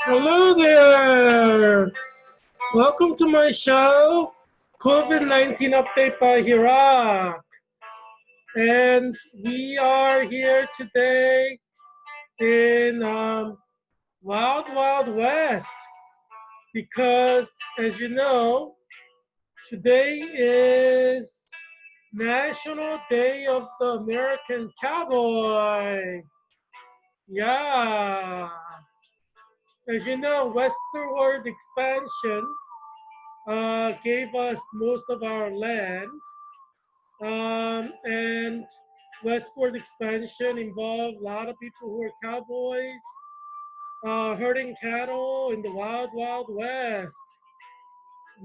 Hello there! Welcome to my show, COVID-19 Update by Heerak. And we are here today in Wild Wild West because, as you know, today is National Day of the American Cowboy. Yeah. As you know, westward expansion gave us most of our land, and westward expansion involved a lot of people who were cowboys herding cattle in the wild, wild west.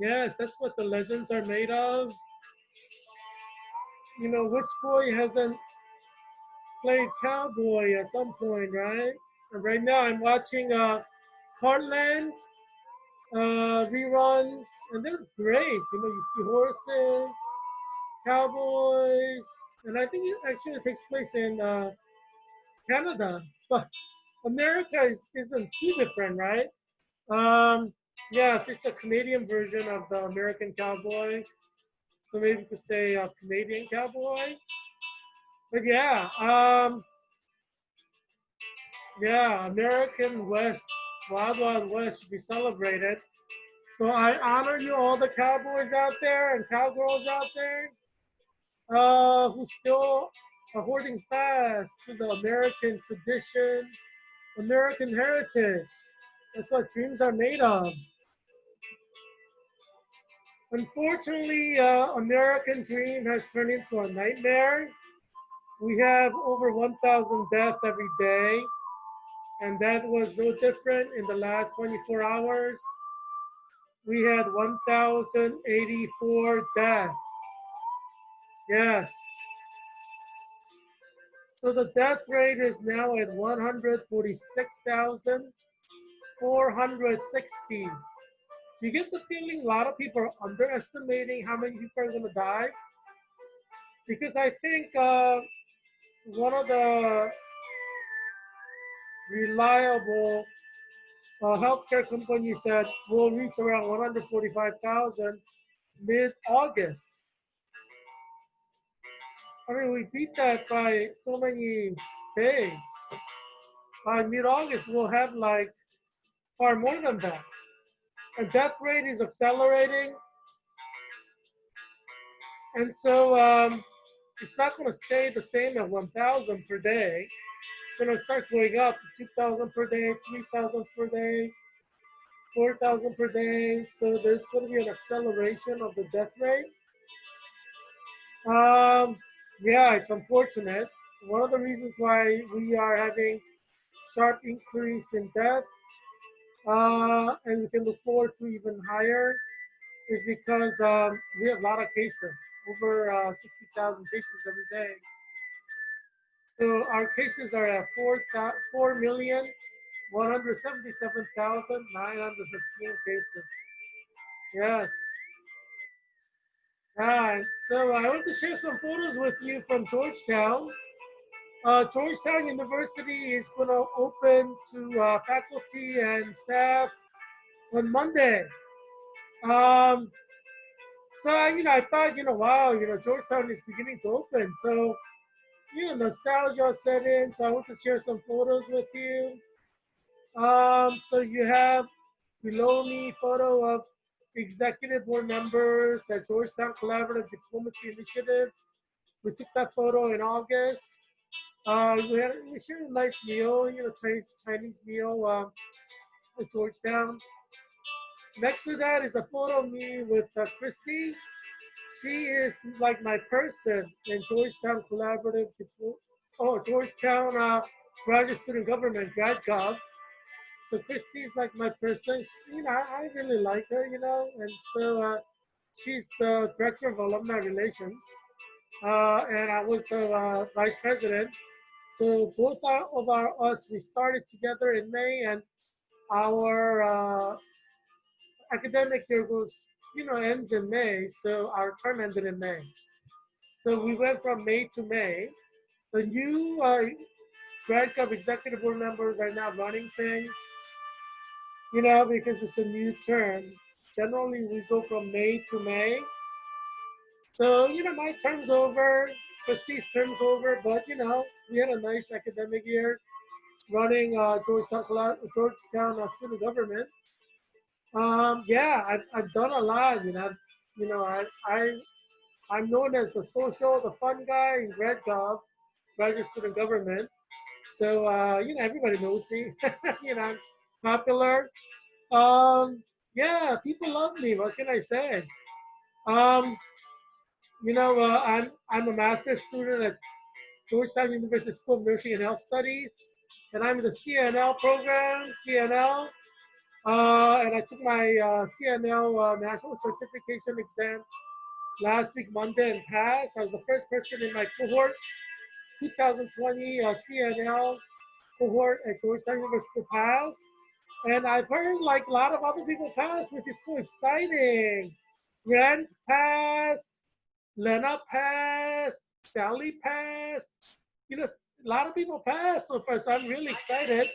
Yes, that's what the legends are made of. You know, which boy hasn't played cowboy at some point, right? And right now, I'm watching Heartland reruns, and they're great. You know, you see horses, cowboys, and I think it actually takes place in Canada, but America isn't too different, right? Um, yes, it's a Canadian version of the American cowboy, so maybe you could say a Canadian cowboy. But yeah, American West, Wild Wild West should be celebrated. So I honor you, all the cowboys out there and cowgirls out there, who still are holding fast to the American tradition, American heritage. That's what dreams are made of. Unfortunately, American dream has turned into a nightmare. We have over 1,000 deaths every day, and that was no different in the last 24 hours. We had 1,084 deaths. Yes. So the death rate is now at 146,460. Do you get the feeling a lot of people are underestimating how many people are going to die? Because I think one of the reliable healthcare companies said we'll reach around 145,000 mid-August. I mean, we beat that by so many days. By mid-August, we'll have like far more than that. And death rate is accelerating. And so it's not going to stay the same at 1,000 per day. It's going to start going up to 2,000 per day, 3,000 per day, 4,000 per day. So there's going to be an acceleration of the death rate. Um, yeah, it's unfortunate. One of the reasons why we are having sharp increase in death, and we can look forward to even higher, is because we have a lot of cases, over 60,000 cases every day. So our cases are at 4,177,915 cases. Yes. So I want to share some photos with you from Georgetown. Georgetown University is going to open to faculty and staff on Monday. Um, I thought, wow, Georgetown is beginning to open. So, nostalgia set in. So I want to share some photos with you. So you have below me photo of executive board members at Georgetown Collaborative Diplomacy Initiative. We took that photo in August. We shared a nice meal, Chinese meal at Georgetown. Next to that is a photo of me with Christy. She is like my person in Georgetown Collaborative, Georgetown Graduate Student Government, GradGov. So Christy's like my person. I really like her, and so she's the director of alumni relations, and I was the vice president. So both of us, we started together in May, and our academic year ends in May. So our term ended in May. So we went from May to May. The new Grad Cup executive board members are now running things. because it's a new term. Generally, we go from May to May. So, my term's over, Christie's term's over, but, we had a nice academic year running Georgetown student government. Yeah, I've done a lot. You know, I'm known as the social, the fun guy in graduate student government. So, everybody knows me. I'm popular. Um, yeah, people love me. What can I say? Um, I'm a master's student at Georgetown University School of Nursing and Health Studies, and I'm in the CNL program, CNL. And I took my CNL national certification exam last week, Monday, and passed. I was the first person in my cohort, 2020 CNL cohort at Georgetown University to pass. And I've heard like a lot of other people pass, which is so exciting. Grant passed, Lena passed, Sally passed. A lot of people passed so far, so I'm really excited.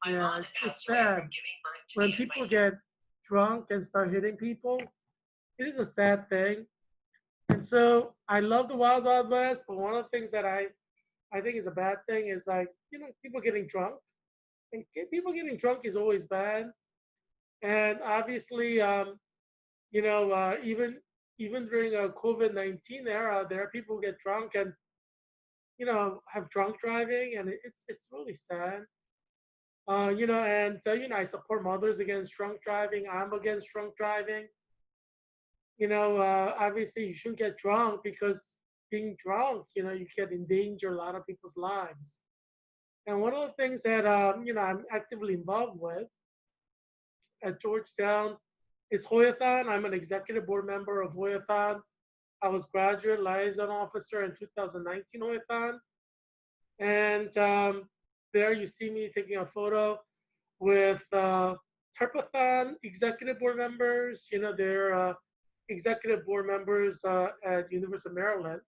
Yeah, it's sad when people get drunk and start hitting people. It is a sad thing. And so I love the Wild Wild West, but one of the things that I think is a bad thing is like, people getting drunk. And people getting drunk is always bad. And obviously, even during a COVID-19 era, there are people who get drunk and have drunk driving, and it's really sad. I support mothers against drunk driving. I'm against drunk driving. Obviously you shouldn't get drunk because being drunk, you can endanger a lot of people's lives. And one of the things that I'm actively involved with at Georgetown is Hoyathon. I'm an executive board member of Hoyathon. I was graduate liaison officer in 2019 Hoyathon. And there you see me taking a photo with Terpathon executive board members. They're executive board members at University of Maryland.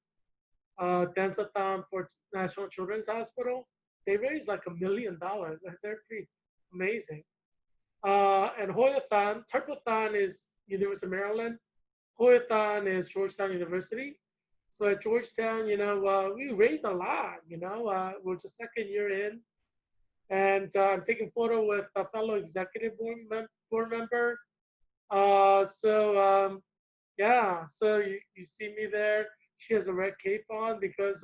Danceathon for National Children's Hospital. They raised like $1 million. They're pretty amazing. And Hoyathon, Terpathon is University of Maryland. Hoyathon is Georgetown University. So at Georgetown, we raised a lot. We're just second year in, and I'm taking photo with a fellow executive board member. Yeah, so you see me there. She has a red cape on because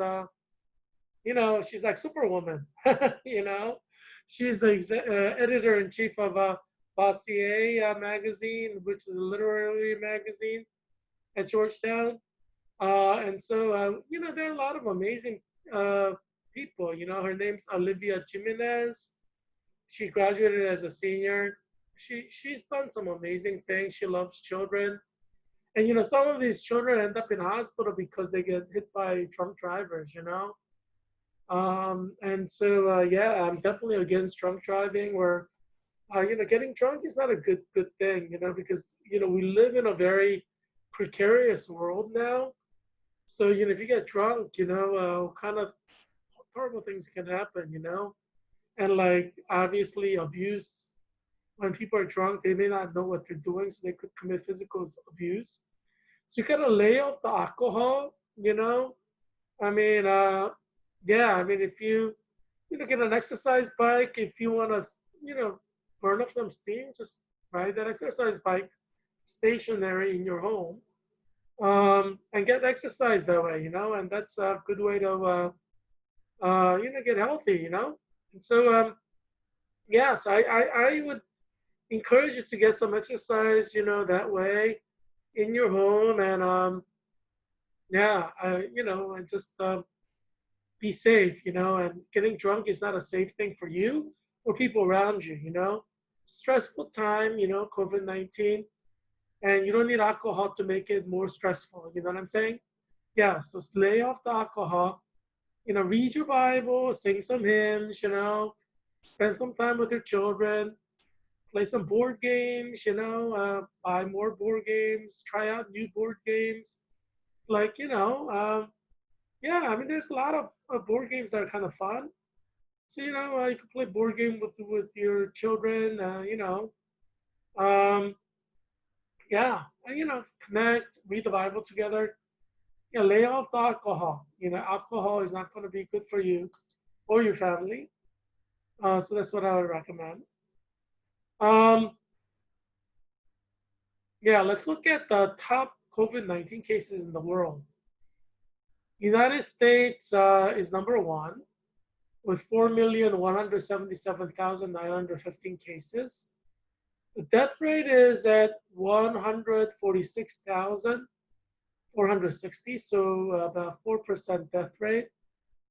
she's like Superwoman. you know, she's the editor in chief of Bossier magazine, which is a literary magazine at Georgetown. There are a lot of amazing uh, people. Her name's Olivia Jimenez. She graduated as a senior. She's done some amazing things. She loves children. And some of these children end up in hospital because they get hit by drunk drivers. Yeah, I'm definitely against drunk driving. Where getting drunk is not a good thing. Because we live in a very precarious world now. So if you get drunk, kind of horrible things can happen. And like obviously abuse. When people are drunk, they may not know what they're doing, so they could commit physical abuse. So you gotta lay off the alcohol. I mean, yeah, I mean, if you get an exercise bike, if you wanna, you know, burn up some steam, just ride that exercise bike stationary in your home, and get exercise that way. And that's a good way to, get healthy. And so, yeah, so I would encourage you to get some exercise, that way in your home, and yeah, and just be safe. And getting drunk is not a safe thing for you or people around you. Stressful time, COVID-19, and you don't need alcohol to make it more stressful. You know what I'm saying? Yeah, so lay off the alcohol, read your Bible, sing some hymns, spend some time with your children, play some board games, buy more board games, try out new board games. Like, yeah, I mean, there's a lot of board games that are kind of fun. So you can play board game with your children. Um, yeah, and connect, read the Bible together. Lay off the alcohol. Alcohol is not going to be good for you or your family. So that's what I would recommend. Um, yeah, let's look at the top COVID-19 cases in the world. United States is number one with 4,177,915 cases. The death rate is at 146,460, so about 4% death rate.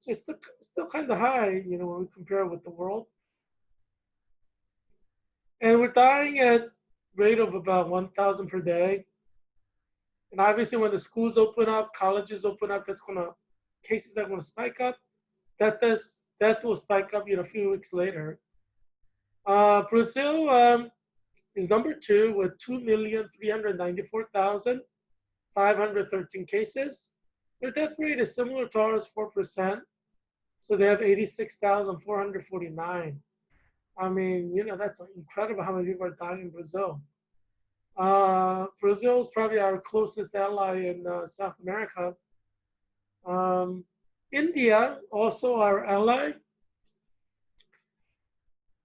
So it's still kind of high, when we compare it with the world. And we're dying at rate of about 1,000 per day. And obviously, when the schools open up, colleges open up, cases are going to spike up. Death will spike up, a few weeks later. Brazil is number two with 2,394,513 cases. Their death rate is similar to ours, 4%. So they have 86,449. I mean, that's incredible how many people are dying in Brazil. Brazil is probably our closest ally in South America. India, also our ally,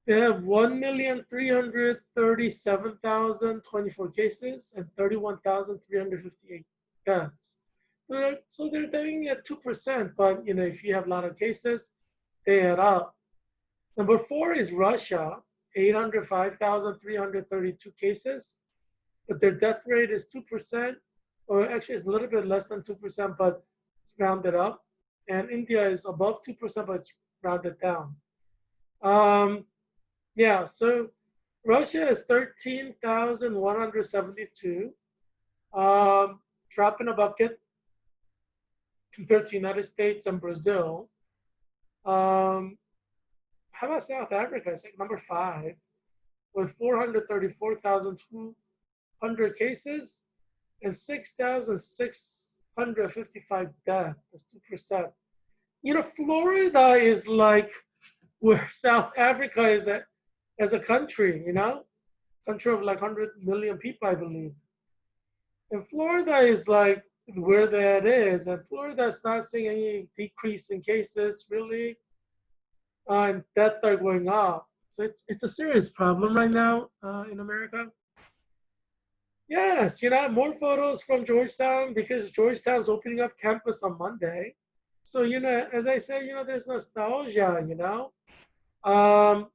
they have 1,337,024 cases and 31,358 deaths. So they're dying at 2%, but if you have a lot of cases, they add up. Number four is Russia, 805,332 cases, but their death rate is 2%, or actually it's a little bit less than 2%, but it's rounded up. And India is above 2%, but it's rounded down. Yeah, so Russia is 13,172, drop in a bucket compared to United States and Brazil. How about South Africa? It's like number five with 434,200 cases and 6,655 deaths. That's 2%. Florida is like where South Africa is at as a country, country of like 100 million people, I believe. And Florida is like where that is. And Florida is not seeing any decrease in cases, really. And deaths are going up. So it's a serious problem right now in America. Yes, more photos from Georgetown because Georgetown's opening up campus on Monday. So, as I say, there's nostalgia. Um,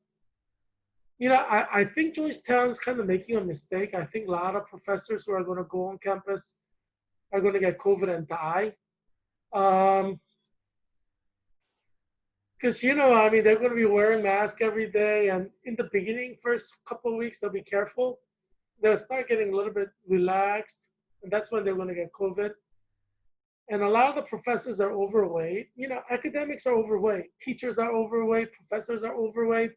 I think Georgetown's kind of making a mistake. I think a lot of professors who are going to go on campus are going to get COVID and die. Because, they're going to be wearing masks every day. And in the beginning, first couple of weeks, they'll be careful. They'll start getting a little bit relaxed. And that's when they're going to get COVID. And a lot of the professors are overweight. Academics are overweight. Teachers are overweight. Professors are overweight.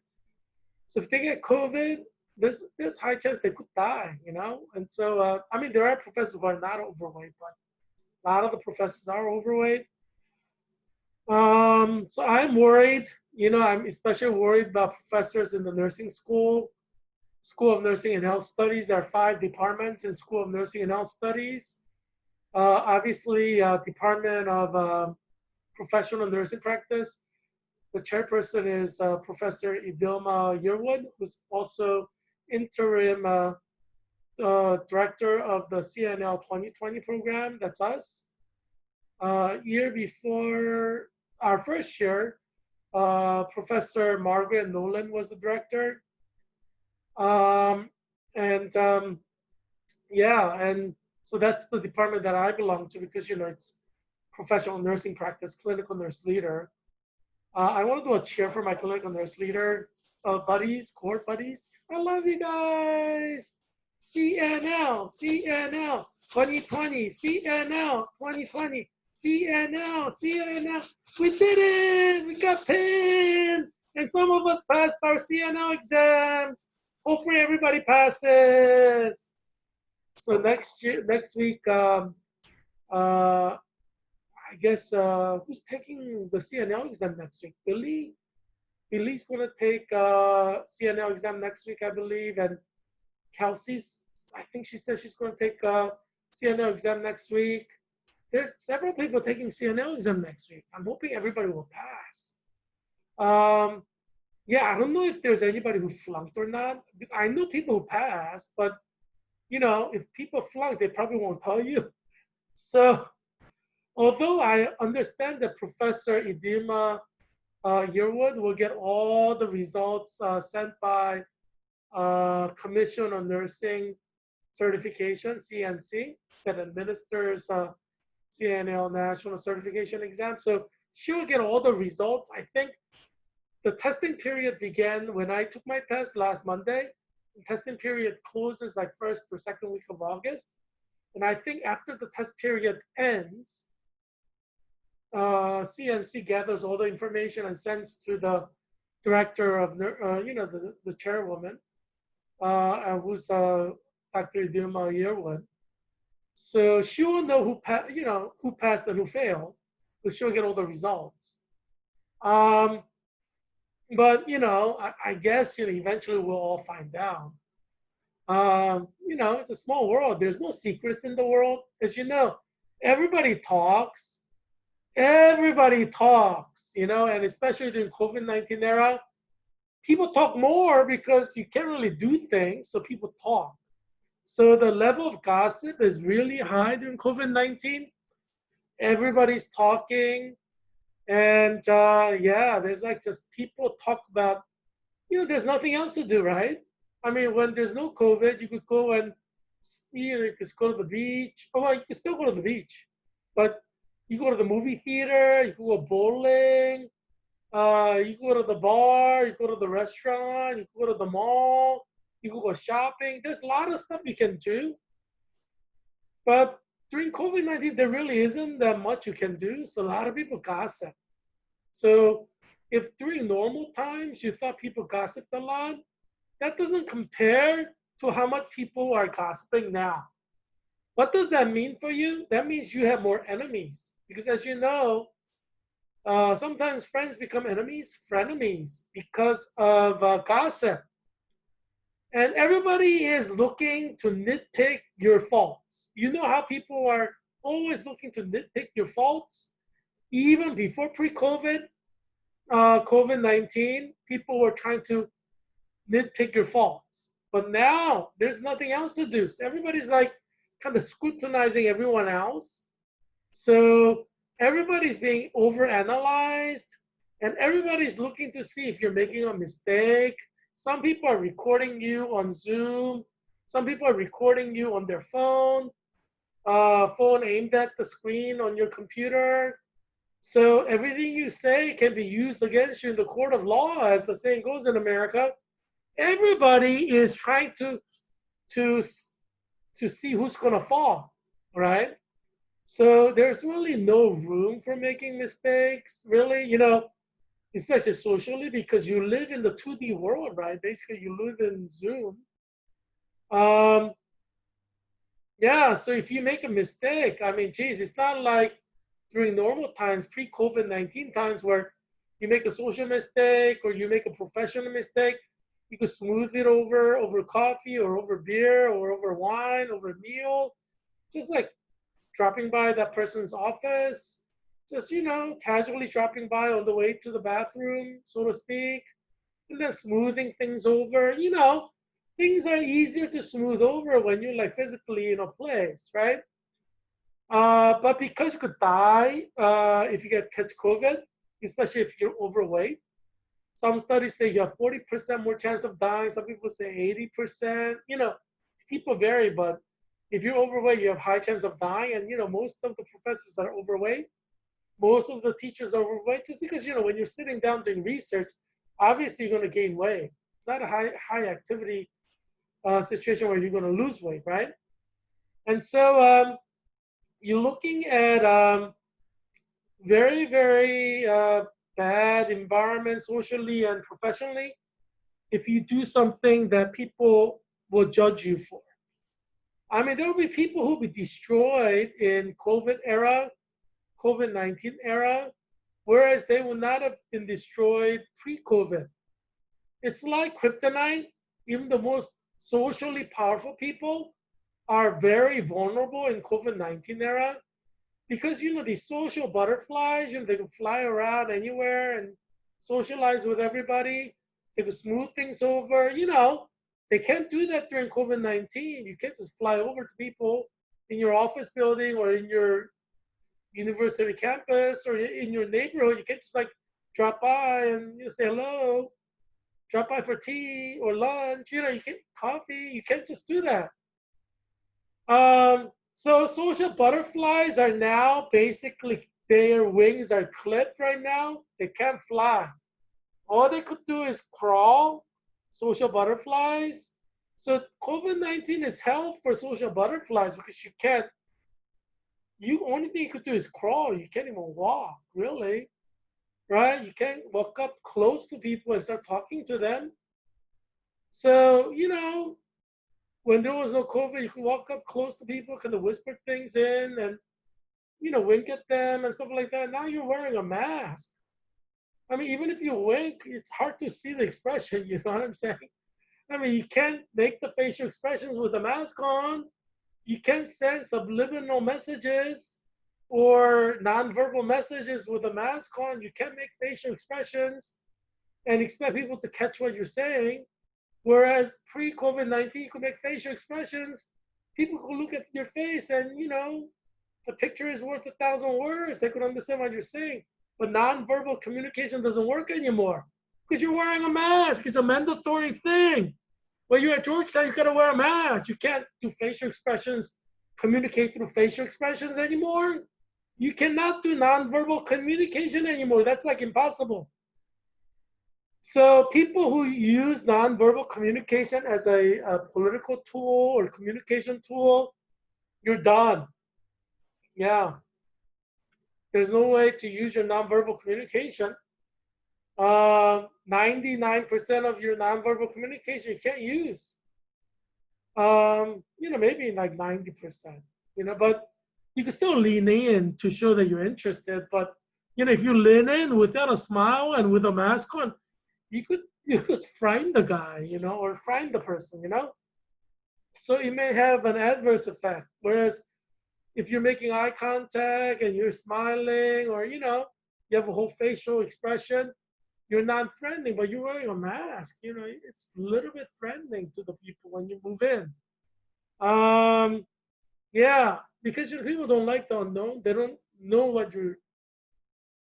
So if they get COVID, there's high chance they could die, And so, there are professors who are not overweight, but a lot of the professors are overweight. So I'm worried. I'm especially worried about professors in the nursing school, School of Nursing and Health Studies. There are 5 departments in School of Nursing and Health Studies. Obviously, Department of Professional Nursing Practice. The chairperson is Professor Idilma Yearwood, who's also interim director of the CNL 2020 program. That's us. Year before our first year, Professor Margaret Nolan was the director. And so that's the department that I belong to because, it's professional nursing practice, clinical nurse leader. I want to do a cheer for my clinical nurse leader buddies, cohort buddies. I love you guys. CNL 2020, CNL 2020, CNL. We did it. We got pinned. And some of us passed our CNL exams. Hopefully everybody passes. So next week, I guess who's taking the CNL exam next week? Billy? Billy's going to take CNL exam next week, I believe, and Kelsey's, I think she said she's going to take CNL exam next week. There's several people taking CNL exam next week. I'm hoping everybody will pass. Yeah, I don't know if there's anybody who flunked or not, because I know people who passed, but if people flunk, they probably won't tell you. So, although I understand that Professor Idima Yearwood will get all the results sent by Commission on Nursing Certification, CNC, that administers CNL National Certification Exam. So she will get all the results. I think the testing period began when I took my test last Monday. The testing period closes like first or second week of August. And I think after the test period ends, CNC gathers all the information and sends to the director of, the chairwoman, who's Dr. Dilma Yearwood. So she will know who passed and who failed, but she'll get all the results. But I guess eventually we'll all find out. It's a small world. There's no secrets in the world, as you know. Everybody talks. Everybody talks, and especially during COVID-19 era, people talk more because you can't really do things, so people talk. So the level of gossip is really high during COVID-19. Everybody's talking, and yeah, there's like just people talk about, there's nothing else to do, right? I mean, when there's no COVID, you could go and you could go to the beach. Oh, well, you can still go to the beach, but you go to the movie theater, you can go bowling, you go to the bar, you go to the restaurant, you go to the mall, you can go shopping. There's a lot of stuff you can do. But during COVID-19, there really isn't that much you can do. So a lot of people gossip. So if during normal times you thought people gossiped a lot, that doesn't compare to how much people are gossiping now. What does that mean for you? That means you have more enemies. Because as you know, sometimes friends become enemies, frenemies, because of gossip. And everybody is looking to nitpick your faults. You know how people are always looking to nitpick your faults? Even before pre-COVID, COVID-19, people were trying to nitpick your faults. But now there's nothing else to do. So everybody's like kind of scrutinizing everyone else. So everybody's being overanalyzed, and everybody's looking to see if you're making a mistake. Some people are recording you on Zoom. Some people are recording you on their phone aimed at the screen on your computer. So everything you say can be used against you in the court of law, as the saying goes in America. Everybody is trying to see who's going to fall, right? So there's really no room for making mistakes, really, especially socially, because you live in the 2D world, right? Basically, you live in Zoom. Yeah, so if you make a mistake, I mean, geez, it's not like during normal times, pre-COVID-19 times, where you make a social mistake or you make a professional mistake, you could smooth it over coffee or over beer or over wine, over a meal, just like dropping by that person's office, just, casually dropping by on the way to the bathroom, so to speak, and then smoothing things over. Things are easier to smooth over when you're like physically in a place, right? But because you could die if you catch COVID, especially if you're overweight. Some studies say you have 40% more chance of dying. Some people say 80%. People vary, but if you're overweight, you have high chance of dying. And most of the professors are overweight. Most of the teachers are overweight, just because when you're sitting down doing research, obviously you're going to gain weight. It's not a high activity situation where you're going to lose weight, right? And so you're looking at very, very bad environment socially and professionally if you do something that people will judge you for. I mean, there will be people who will be destroyed in COVID-19 era, whereas they would not have been destroyed pre-COVID. It's like kryptonite. Even the most socially powerful people are very vulnerable in COVID-19 era because, these social butterflies, they can fly around anywhere and socialize with everybody. They can smooth things over. They can't do that during COVID-19. You can't just fly over to people in your office building or in your university campus or in your neighborhood. You can't just like drop by and say hello, drop by for tea or lunch. You can't coffee. You can't just do that. So social butterflies are now basically their wings are clipped right now. They can't fly. All they could do is crawl. Social butterflies. So COVID-19 is hell for social butterflies because you can't. You only thing you could do is crawl. You can't even walk, really, right? You can't walk up close to people and start talking to them. So when there was no COVID, you could walk up close to people, kind of whisper things in, and wink at them and stuff like that. Now you're wearing a mask. I mean, even if you wink, it's hard to see the expression. You know what I'm saying? I mean, you can't make the facial expressions with a mask on. You can't send subliminal messages or nonverbal messages with a mask on. You can't make facial expressions and expect people to catch what you're saying. Whereas pre-COVID-19, you could make facial expressions. People could look at your face and, the picture is worth 1,000 words. They could understand what you're saying. But nonverbal communication doesn't work anymore because you're wearing a mask. It's a mandatory thing. When you're at Georgetown, you got to wear a mask. You can't do facial expressions, communicate through facial expressions anymore. You cannot do nonverbal communication anymore. That's like impossible. So people who use nonverbal communication as a political tool or communication tool, you're done. Yeah. There's no way to use your nonverbal communication. 99% of your nonverbal communication you can't use. Maybe like 90%, but you can still lean in to show that you're interested. But, if you lean in without a smile and with a mask on, you could frighten the guy, or frighten the person, So it may have an adverse effect. Whereas if you're making eye contact and you're smiling or, you have a whole facial expression, you're not threatening, but you're wearing a mask. It's a little bit threatening to the people when you move in. Yeah, because people don't like the unknown. They don't know what you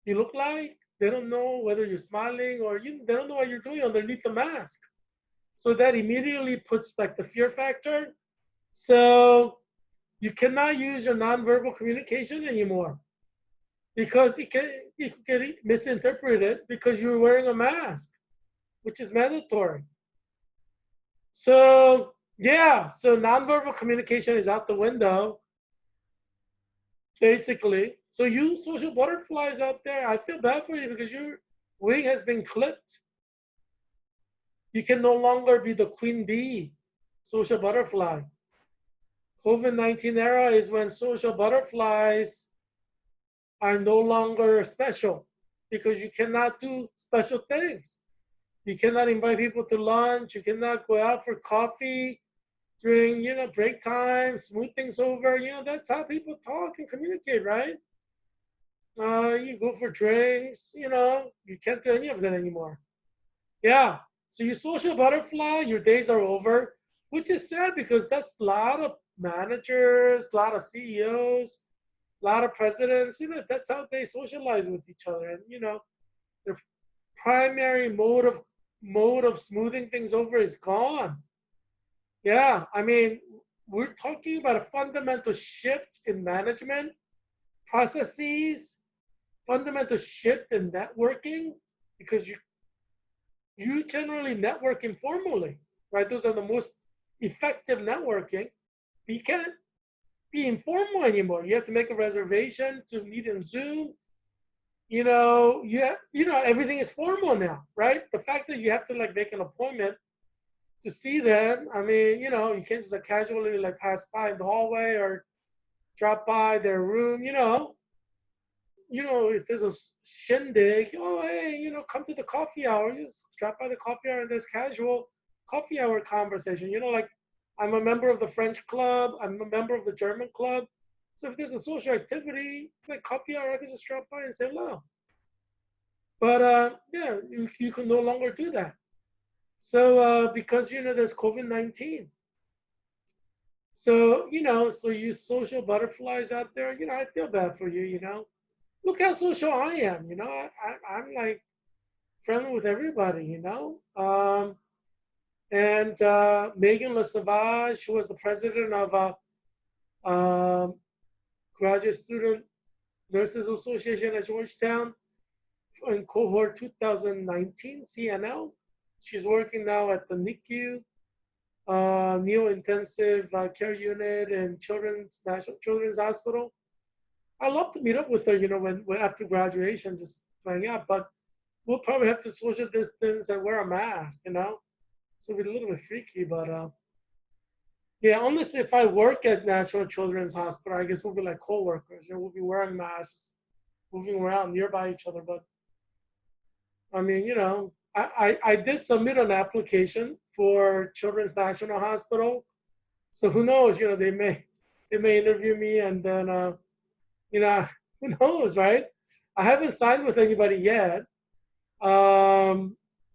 look like. They don't know whether you're smiling or they don't know what you're doing underneath the mask. So that immediately puts like the fear factor. So you cannot use your nonverbal communication anymore because it could get misinterpreted because you're wearing a mask, which is mandatory. So yeah, so nonverbal communication is out the window, basically. So you social butterflies out there, I feel bad for you because your wing has been clipped. You can no longer be the queen bee, social butterfly. COVID-19 era is when social butterflies are no longer special because you cannot do special things. You cannot invite people to lunch. You cannot go out for coffee during, break time, smooth things over. That's how people talk and communicate, right? You go for drinks, you can't do any of that anymore. Yeah. So you social butterfly, your days are over, which is sad because that's a lot of managers, a lot of CEOs, a lot of presidents, that's how they socialize with each other. And, their primary mode of smoothing things over is gone. Yeah, I mean, we're talking about a fundamental shift in management processes, fundamental shift in networking, because you generally network informally, right? Those are the most effective networking. You can't be informal anymore. You have to make a reservation to meet in Zoom. Everything is formal now, right? The fact that you have to like make an appointment to see them, I mean, you can't just like casually like pass by in the hallway or drop by their room, if there's a shindig, oh, hey, come to the coffee hour. You just drop by the coffee hour and there's casual coffee hour conversation. Like I'm a member of the French club, I'm a member of the German club. So if there's a social activity, like coffee hour, I can just drop by and say hello. But yeah, you can no longer do that. So because there's COVID-19. So so you social butterflies out there, I feel bad for you. Look how social I am. I'm like friendly with everybody. And Megan LeSavage, who was the president of Graduate Student Nurses Association at Georgetown in cohort 2019, CNL. She's working now at the NICU, Neo-Intensive Care Unit in National Children's Hospital. I love to meet up with her, when after graduation, just hang out. But we'll probably have to social distance and wear a mask. So it'll be a little bit freaky, but yeah, unless if I work at National Children's Hospital, I guess we'll be like co-workers. We'll be wearing masks, moving around nearby each other. But I mean, I did submit an application for Children's National Hospital. So who knows? They may interview me, and then who knows, right? I haven't signed with anybody yet.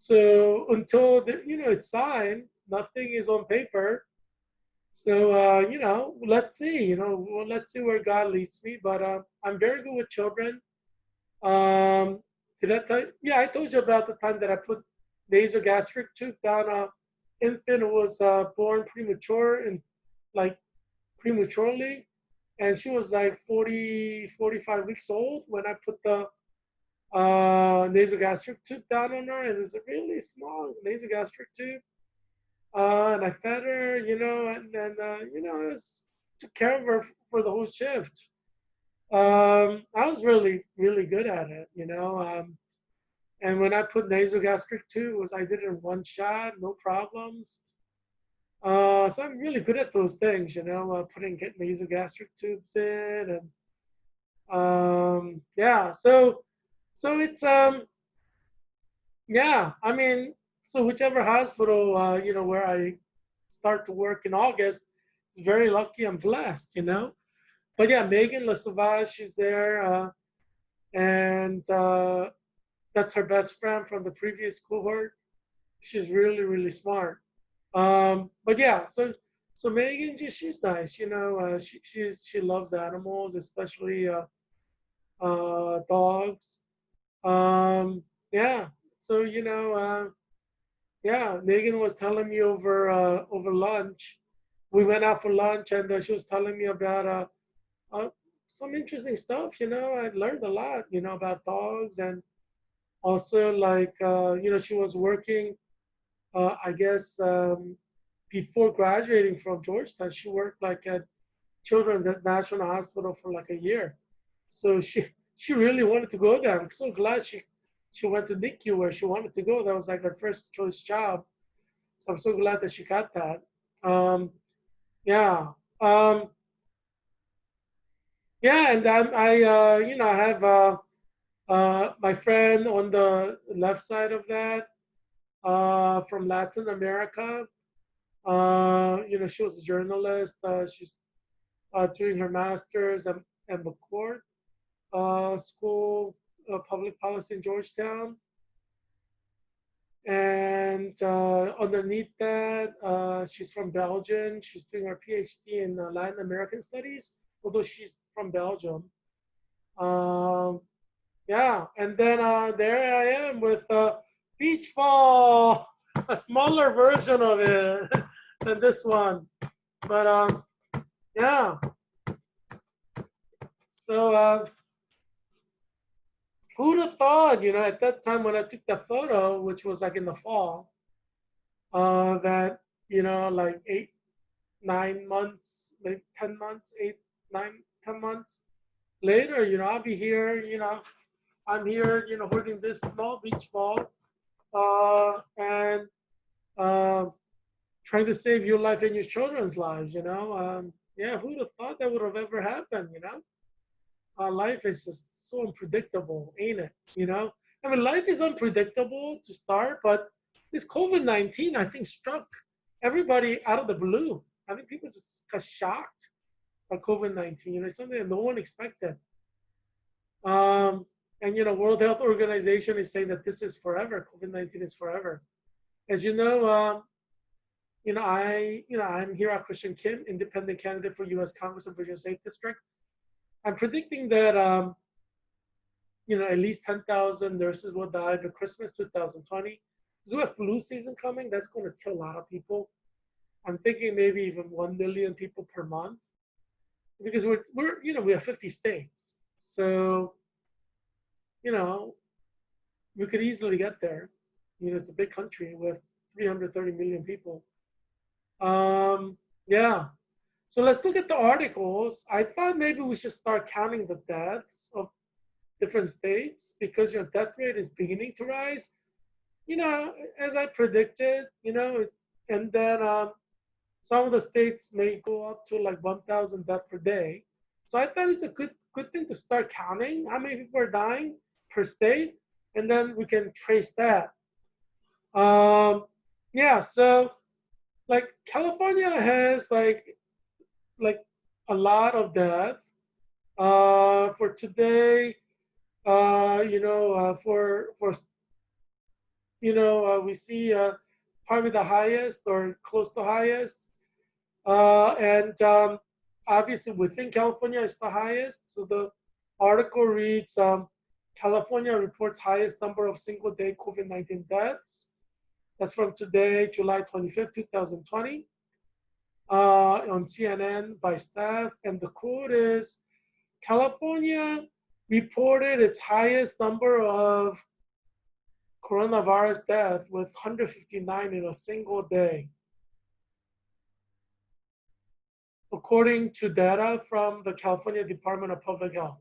So until it's signed, nothing is on paper. So let's see. Let's see where God leads me. But I'm very good with children. Did I tell you? Yeah, I told you about the time that I put nasogastric tube down a infant who was born premature and like prematurely, and she was like 45 weeks old when I put the nasogastric tube down on her, and it's a really small nasogastric tube. And I fed her, and then I took care of her for the whole shift. I was really, really good at it. And when I put nasogastric tubes, I did it in one shot, no problems. So I'm really good at those things, putting nasogastric tubes in, and yeah. So it's yeah. I mean, so whichever hospital where I start to work in August, it's very lucky. I'm blessed. But yeah, Megan LeSavage, she's there, and that's her best friend from the previous cohort. She's really, really smart. But yeah, so Megan, she's nice. She loves animals, especially dogs. Yeah. So yeah, Megan was telling me over lunch. We went out for lunch, and she was telling me about uh, some interesting stuff. I learned a lot. About dogs, and also like she was working. I guess before graduating from Georgetown, she worked like at Children's National Hospital for like a year. So she really wanted to go there. I'm so glad she went to NICU where she wanted to go. That was like her first choice job. So I'm so glad that she got that. Yeah. Um, yeah, and I have my friend on the left side of that from Latin America. She was a journalist. She's doing her master's at McCourt School of Public Policy in Georgetown. And underneath that, she's from Belgium. She's doing her PhD in Latin American Studies, although she's from Belgium. Um, yeah, and then there I am with beach ball, a smaller version of it than this one. But yeah, so who'd have thought, at that time when I took that photo, which was like in the fall, that, like 8, 9 months, maybe 10 months, 8, 9, 10 months later, I'll be here, I'm here, holding this small beach ball and trying to save your life and your children's lives, Yeah, who'd have thought that would have ever happened, Life is just so unpredictable, ain't it? You know, I mean, life is unpredictable to start, but this COVID-19, I think, struck everybody out of the blue. I think people just got shocked by COVID-19. You know, something that no one expected. Um, and World Health Organization is saying that this is forever. COVID-19 is forever. As you know, I'm Heerak Christian Kim, independent candidate for U.S. Congress and Virginia State District. I'm predicting that at least 10,000 nurses will die by Christmas 2020. Because we have flu season coming, that's going to kill a lot of people. I'm thinking maybe even 1 million people per month, because we have 50 states, so we could easily get there. It's a big country with 330 million people. Yeah. So let's look at the articles. I thought maybe we should start counting the deaths of different states, because your death rate is beginning to rise. As I predicted, and then some of the states may go up to like 1,000 deaths per day. So I thought it's a good thing to start counting how many people are dying per state, and then we can trace that. Yeah, so like California has like a lot of death. For today, we see probably the highest or close to highest. And obviously within California is the highest. So the article reads, California reports highest number of single-day COVID-19 deaths. That's from today, July 25th, 2020, on CNN by staff. And the quote is, California reported its highest number of coronavirus deaths with 159 in a single day, according to data from the California Department of Public Health.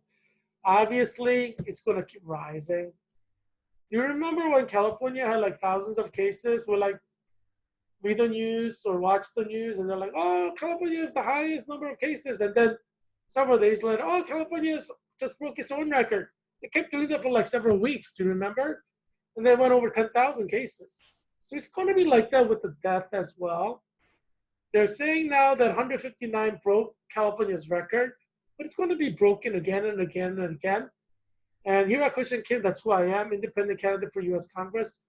Obviously, it's going to keep rising. Do you remember when California had like thousands of cases? We're like, read the news or watch the news, and they're like, oh, California has the highest number of cases. And then several days later, oh, California just broke its own record. They kept doing that for like several weeks. Do you remember? And they went over 10,000 cases. So it's going to be like that with the death as well. They're saying now that 159 broke California's record, but it's going to be broken again and again and again. And here at Christian Kim, that's who I am, independent candidate for U.S. Congress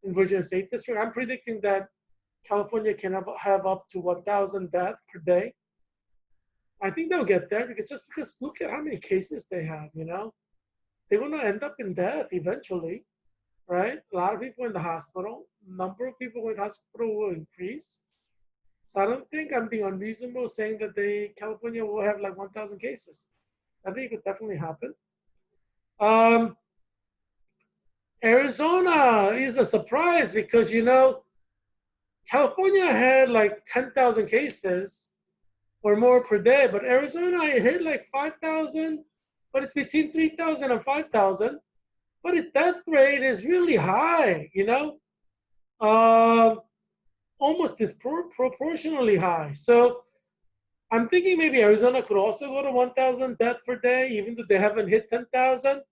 in Virginia State District. I'm predicting that California can have up to 1,000 deaths per day. I think they'll get there, because look at how many cases they have, They're going to end up in death eventually, right? A lot of people in the hospital. Number of people in the hospital will increase. So I don't think I'm being unreasonable saying that California will have like 1,000 cases. I think it could definitely happen. Arizona is a surprise, because, California had like 10,000 cases or more per day, but Arizona hit like 5,000, but it's between 3,000 and 5,000. But its death rate is really high, almost disproportionately high. So I'm thinking maybe Arizona could also go to 1,000 deaths per day, even though they haven't hit 10,000.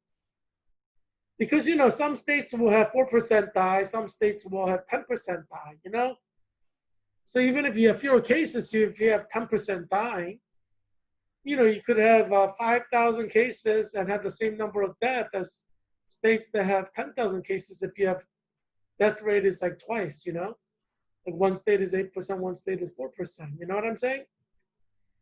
Because, some states will have 4% die, some states will have 10% die, So even if you have fewer cases, if you have 10% dying, you could have 5,000 cases and have the same number of deaths as states that have 10,000 cases if you have death rate is like twice, Like one state is 8%, one state is 4%. You know what I'm saying?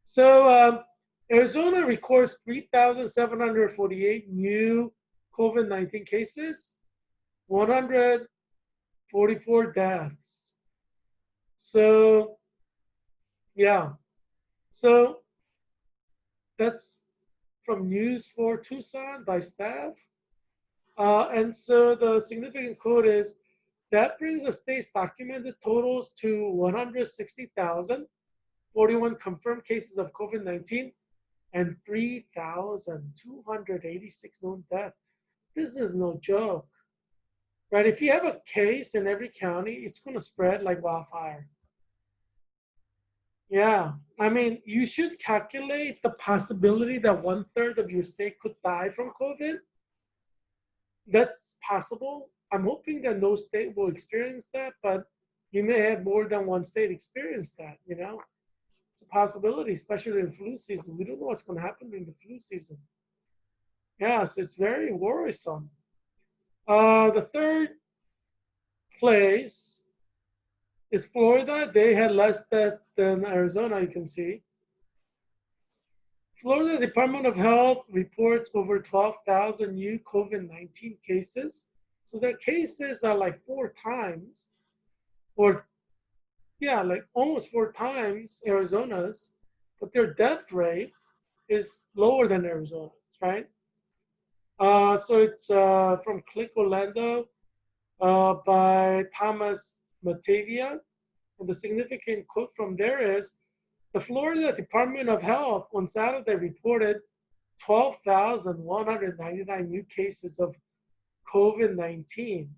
So Arizona records 3,748 new COVID-19 cases, 144 deaths. So, yeah. So that's from News for Tucson by staff. And so the significant quote is, that brings the state's documented totals to 160,041 confirmed cases of COVID-19 and 3,286 known deaths. This is no joke, right? If you have a case in every county, it's going to spread like wildfire. Yeah. I mean, you should calculate the possibility that one third of your state could die from COVID. That's possible. I'm hoping that no state will experience that, but you may have more than one state experience that. It's a possibility, especially in flu season. We don't know what's going to happen in the flu season. Yes, it's very worrisome. The third place is Florida. They had less deaths than Arizona, you can see. Florida Department of Health reports over 12,000 new COVID-19 cases. So their cases are like four times, or yeah, like almost four times Arizona's, but their death rate is lower than Arizona's, right? So it's from Click Orlando by Thomas Matavia. And the significant quote from there is, the Florida Department of Health on Saturday reported 12,199 new cases of COVID-19,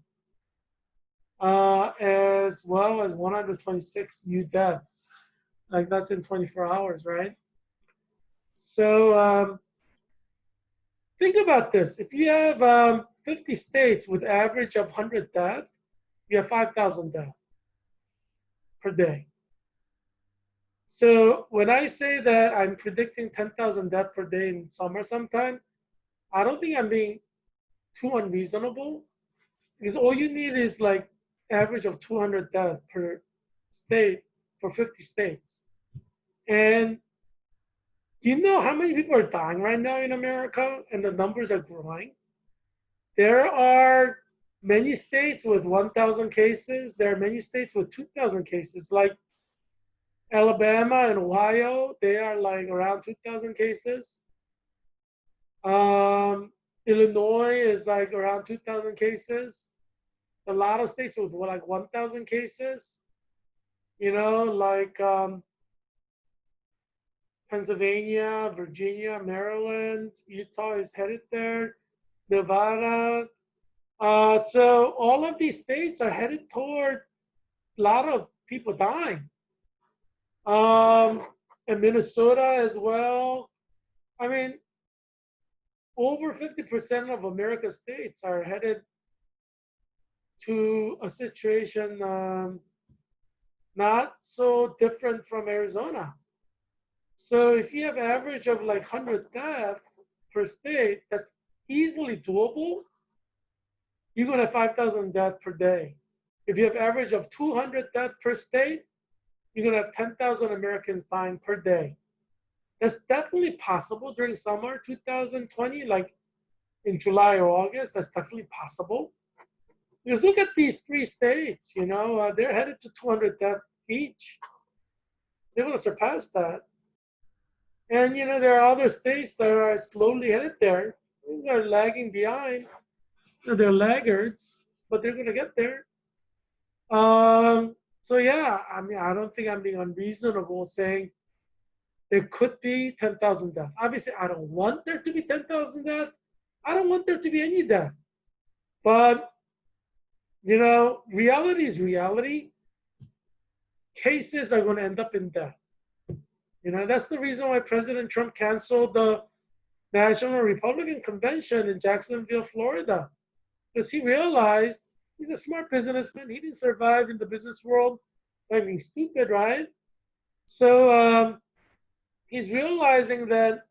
as well as 126 new deaths. Like that's in 24 hours, right? So think about this. If you have 50 states with average of 100 deaths, you have 5,000 deaths per day. So when I say that I'm predicting 10,000 deaths per day in summer sometime, I don't think I'm being too unreasonable, because all you need is like average of 200 deaths per state for 50 states. And you know how many people are dying right now in America, and the numbers are growing? There are many states with 1,000 cases. There are many states with 2,000 cases, like Alabama and Ohio. They are like around 2,000 cases. Illinois is like around 2,000 cases. A lot of states with like 1,000 cases. Like Pennsylvania, Virginia, Maryland, Utah is headed there, Nevada. So all of these states are headed toward a lot of people dying. And Minnesota as well. I mean, over 50% of America's states are headed to a situation not so different from Arizona. So if you have average of like 100 deaths per state, that's easily doable. You're going to have 5,000 deaths per day. If you have average of 200 deaths per state, you're going to have 10,000 Americans dying per day. That's definitely possible during summer 2020, like in July or August. That's definitely possible. Because look at these three states, they're headed to 200 deaths each. They're going to surpass that. And, there are other states that are slowly headed there. They're lagging behind. They're laggards, but they're going to get there. So, yeah, I mean, I don't think I'm being unreasonable saying there could be 10,000 deaths. Obviously, I don't want there to be 10,000 deaths. I don't want there to be any death. But, reality is reality. Cases are going to end up in death. That's the reason why President Trump canceled the National Republican Convention in Jacksonville, Florida, because he realized he's a smart businessman. He didn't survive in the business world by being stupid, right? So he's realizing that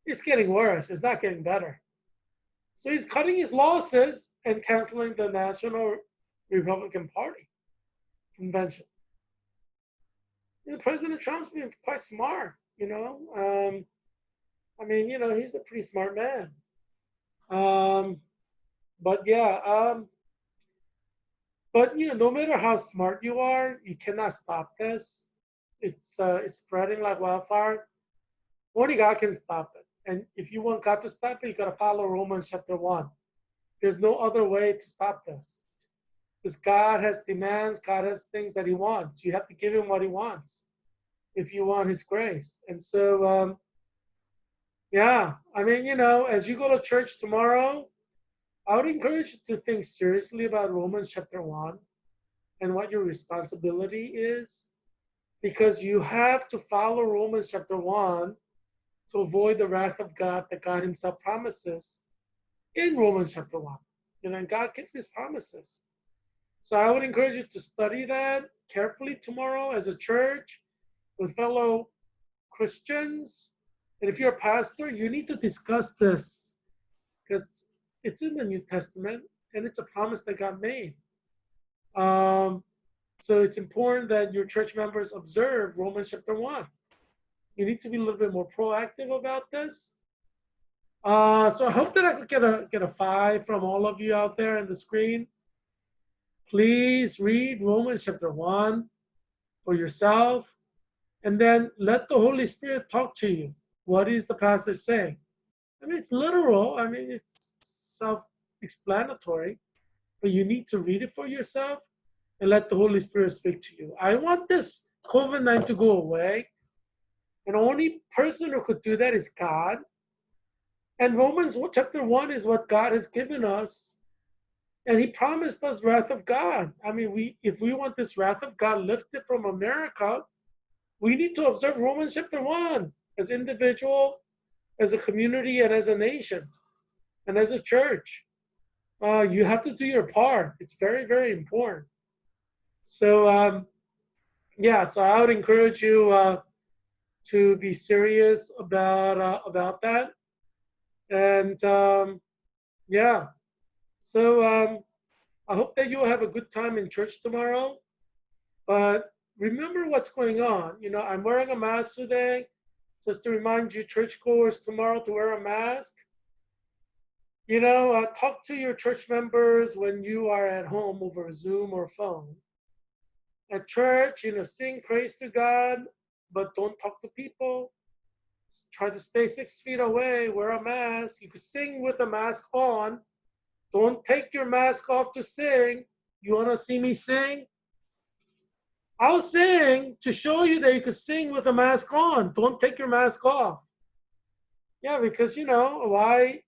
it's getting worse. It's not getting better. So he's cutting his losses and canceling the National Republican Party convention. President Trump's been quite smart, I mean, he's a pretty smart man. But yeah, but no matter how smart you are, you cannot stop this. It's spreading like wildfire. Only God can stop it. And if you want God to stop it, you gotta follow Romans chapter 1. There's no other way to stop this. Because God has demands, God has things that he wants. You have to give him what he wants if you want his grace. And so, yeah, I mean, as you go to church tomorrow, I would encourage you to think seriously about Romans chapter 1 and what your responsibility is. because you have to follow Romans chapter 1 to avoid the wrath of God that God himself promises in Romans chapter 1. And God keeps his promises. So I would encourage you to study that carefully tomorrow as a church with fellow Christians. And if you're a pastor, you need to discuss this because it's in the New Testament and it's a promise that God made. So it's important that your church members observe Romans chapter 1. You need to be a little bit more proactive about this. So I hope that I could get a 5 from all of you out there on the screen. Please read Romans chapter 1 for yourself, and then let the Holy Spirit talk to you. What is the passage saying? I mean, it's literal. I mean, it's self-explanatory, but you need to read it for yourself and let the Holy Spirit speak to you. I want this COVID-19 to go away, and the only person who could do that is God. And Romans chapter 1 is what God has given us. And he promised us wrath of God. I mean, if we want this wrath of God lifted from America, we need to observe Romans chapter 1 as individual, as a community, and as a nation, and as a church. You have to do your part. It's very, very important. So, so I would encourage you to be serious about that. And so I hope that you'll have a good time in church tomorrow. But remember what's going on. I'm wearing a mask today, just to remind you, churchgoers, tomorrow to wear a mask. Talk to your church members when you are at home over Zoom or phone. At church, sing praise to God, but don't talk to people. Try to stay 6 feet away, wear a mask. You can sing with a mask on. Don't take your mask off to sing. You want to see me sing? I'll sing to show you that you can sing with a mask on. Don't take your mask off. Yeah, because why?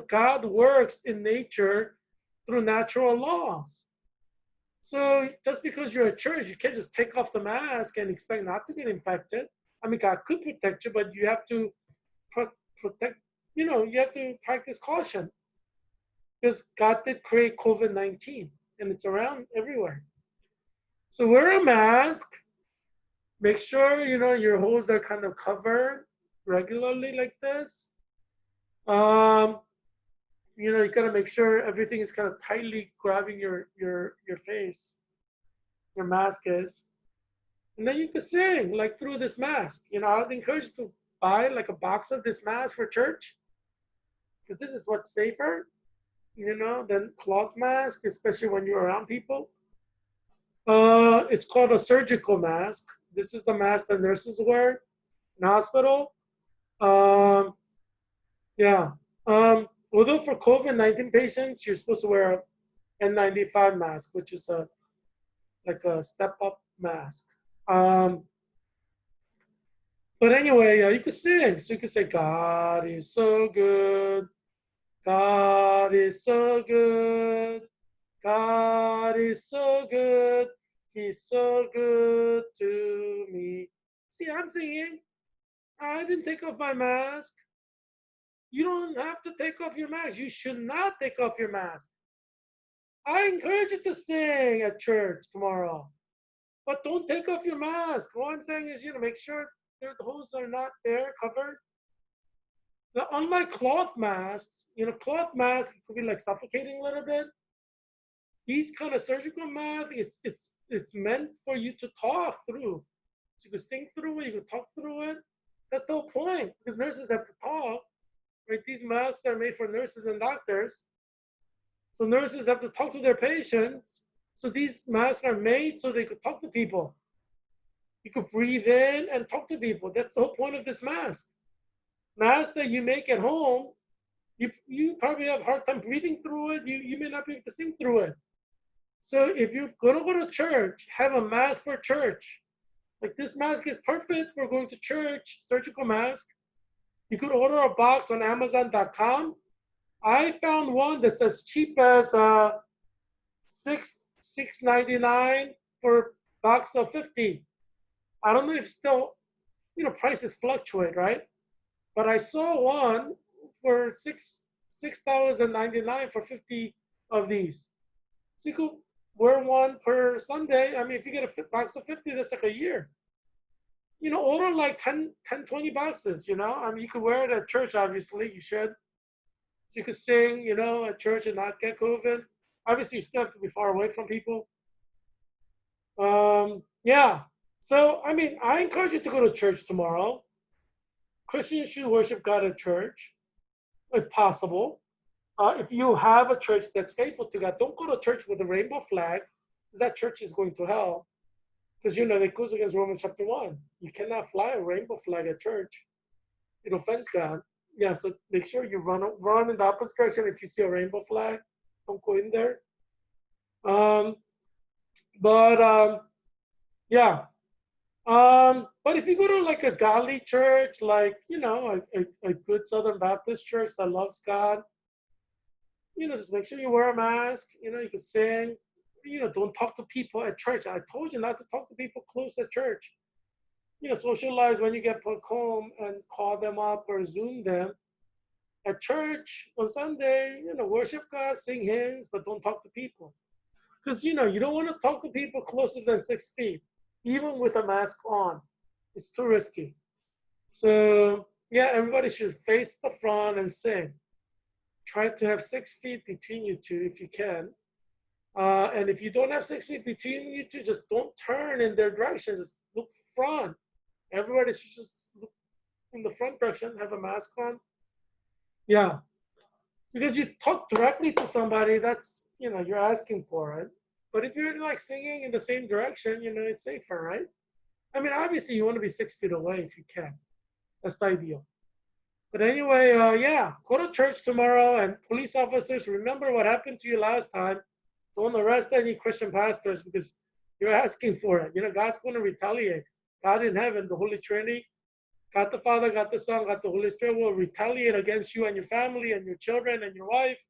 God works in nature through natural laws. So just because you're at church, you can't just take off the mask and expect not to get infected. I mean, God could protect you, but you have to protect, you have to practice caution. Because God did create COVID-19 and it's around everywhere. So wear a mask. Make sure, your holes are kind of covered regularly like this. You got to make sure everything is kind of tightly grabbing your face, your mask is. And then you can sing like through this mask. I would encourage you to buy like a box of this mask for church, because this is what's safer, than cloth mask, especially when you're around people. It's called a surgical mask. This is the mask that nurses wear in hospital. Although for COVID-19 patients, you're supposed to wear a N95 mask, which is like a step-up mask. But anyway, you could sing. So you could say, God is so good. God is so good. God is so good. He's so good to me. See, I'm singing. I didn't take off my mask. You don't have to take off your mask. You should not take off your mask. I encourage you to sing at church tomorrow, but don't take off your mask. All I'm saying is, make sure the holes are not there covered. Now, unlike cloth masks, cloth masks could be like suffocating a little bit. These kind of surgical masks, it's meant for you to talk through. So you can sing through it, you can talk through it. That's the whole point, because nurses have to talk. Right? These masks are made for nurses and doctors. So nurses have to talk to their patients. So these masks are made so they could talk to people. You could breathe in and talk to people. That's the whole point of this mask. Mask that you make at home, you probably have a hard time breathing through it. You may not be able to sing through it. So if you're going to go to church, have a mask for church. Like this mask is perfect for going to church, surgical mask. You could order a box on Amazon.com. I found one that's as cheap as $6.99 for a box of 50. I don't know if still, prices fluctuate, right? But I saw one for $6.99 for 50 of these. So you could wear one per Sunday. I mean, if you get a box of 50, that's like a year. Order like 20 boxes, I mean, you could wear it at church, obviously. You should. So you could sing, at church and not get COVID. Obviously, you still have to be far away from people. Yeah. So, I mean, I encourage you to go to church tomorrow. Christians should worship God at church, if possible. If you have a church that's faithful to God, don't go to church with a rainbow flag, because that church is going to hell. Because it goes against Romans chapter 1. You cannot fly a rainbow flag at church. It offends God. Yeah, so make sure you run in the opposite direction. If you see a rainbow flag, don't go in there. Um, but yeah. But if you go to like a godly church, like a good Southern Baptist church that loves God, just make sure you wear a mask. You can sing. Don't talk to people at church. I told you not to talk to people close at church. Socialize when you get back home and call them up or Zoom them. At church on Sunday, worship God, sing hymns, but don't talk to people. Because, you don't want to talk to people closer than 6 feet, even with a mask on. It's too risky. So, yeah, everybody should face the front and sing. Try to have 6 feet between you two if you can. And if you don't have 6 feet between you two, just don't turn in their direction. Just look front. Everybody should just look in the front direction, have a mask on. Yeah. Because you talk directly to somebody, that's, you're asking for it. But if you're like singing in the same direction, it's safer, right? I mean, obviously you want to be 6 feet away if you can. That's the ideal. But anyway, yeah, go to church tomorrow, and police officers, remember what happened to you last time. Don't arrest any Christian pastors because you're asking for it. God's going to retaliate. God in heaven, the Holy Trinity, God the Father, God the Son, God the Holy Spirit will retaliate against you and your family and your children and your wife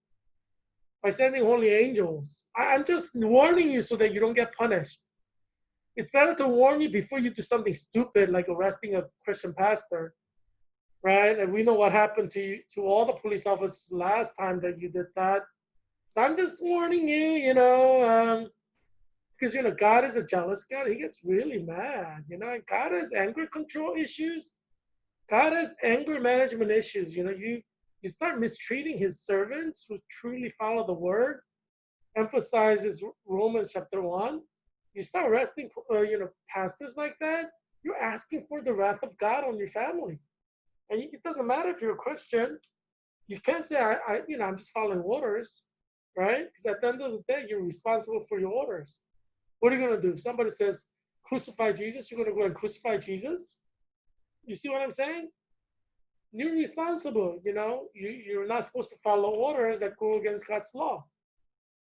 by sending holy angels. I'm just warning you so that you don't get punished. It's better to warn you before you do something stupid like arresting a Christian pastor, right? And we know what happened to you, to all the police officers last time that you did that. So I'm just warning you, because God is a jealous God. He gets really mad, and God has anger control issues. God has anger management issues. You start mistreating his servants who truly follow the word, emphasizes Romans chapter 1. You start arresting, pastors like that, you're asking for the wrath of God on your family. And it doesn't matter if you're a Christian. You can't say, I'm just following orders, right? Because at the end of the day, you're responsible for your orders. What are you going to do? If somebody says, crucify Jesus, you're going to go and crucify Jesus? You see what I'm saying? You're responsible, you're not supposed to follow orders that go against God's law.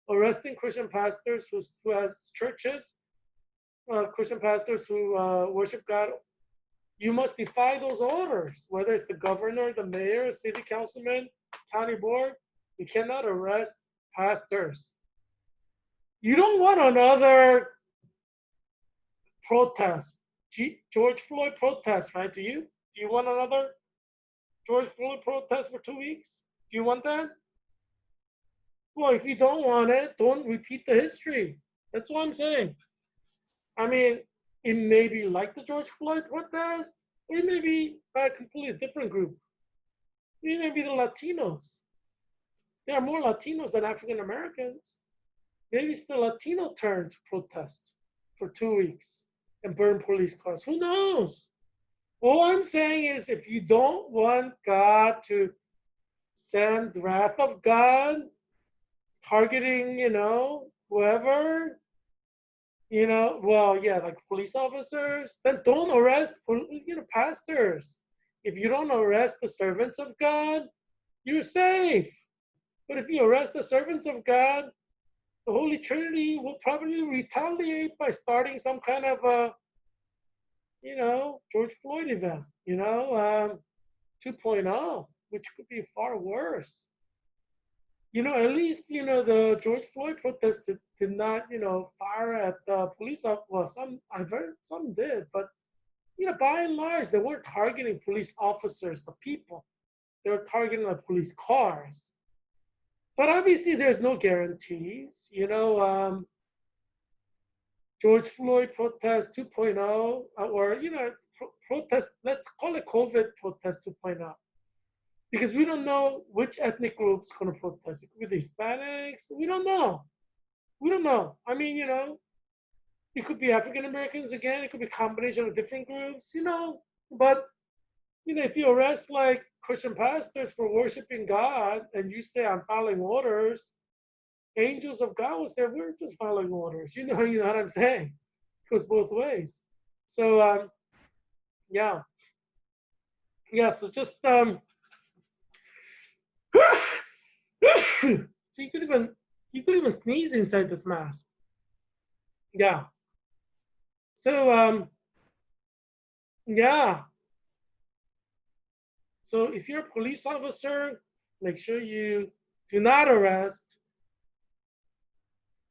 Arresting Christian pastors who has churches, Christian pastors who worship God, you must defy those orders, whether it's the governor, the mayor, city councilman, county board. You cannot arrest pastors. You don't want another protest, George Floyd protest, right? Do you? Do you want another George Floyd protest for 2 weeks? Do you want that? Well, if you don't want it, don't repeat the history. That's what I'm saying. I mean, it may be like the George Floyd protest, or it may be by a completely different group. It may be the Latinos. There are more Latinos than African Americans. Maybe it's the Latino turn to protest for 2 weeks and burn police cars. Who knows? All I'm saying is if you don't want God to send the wrath of God targeting, whoever, well, yeah, like police officers, then don't arrest, pastors. If you don't arrest the servants of God, you're safe. But if you arrest the servants of God, the Holy Trinity will probably retaliate by starting some kind of a, George Floyd event, 2.0, which could be far worse. At least, the George Floyd protest did not, fire at the police officers. Well, I've heard some did, but by and large, they weren't targeting police officers, the people. They were targeting the police cars. But obviously, there's no guarantees. George Floyd protest 2.0, or, protest, let's call it COVID protest 2.0. Because we don't know which ethnic group's going to protest. It could be the Hispanics. We don't know. We don't know. I mean, it could be African Americans again. It could be a combination of different groups, But, if you arrest like Christian pastors for worshiping God and you say, I'm following orders, angels of God will say, we're just following orders. You know what I'm saying? It goes both ways. So, yeah. Yeah, so just, so you could even sneeze inside this mask. Yeah. So, yeah. So if you're a police officer, make sure you do not arrest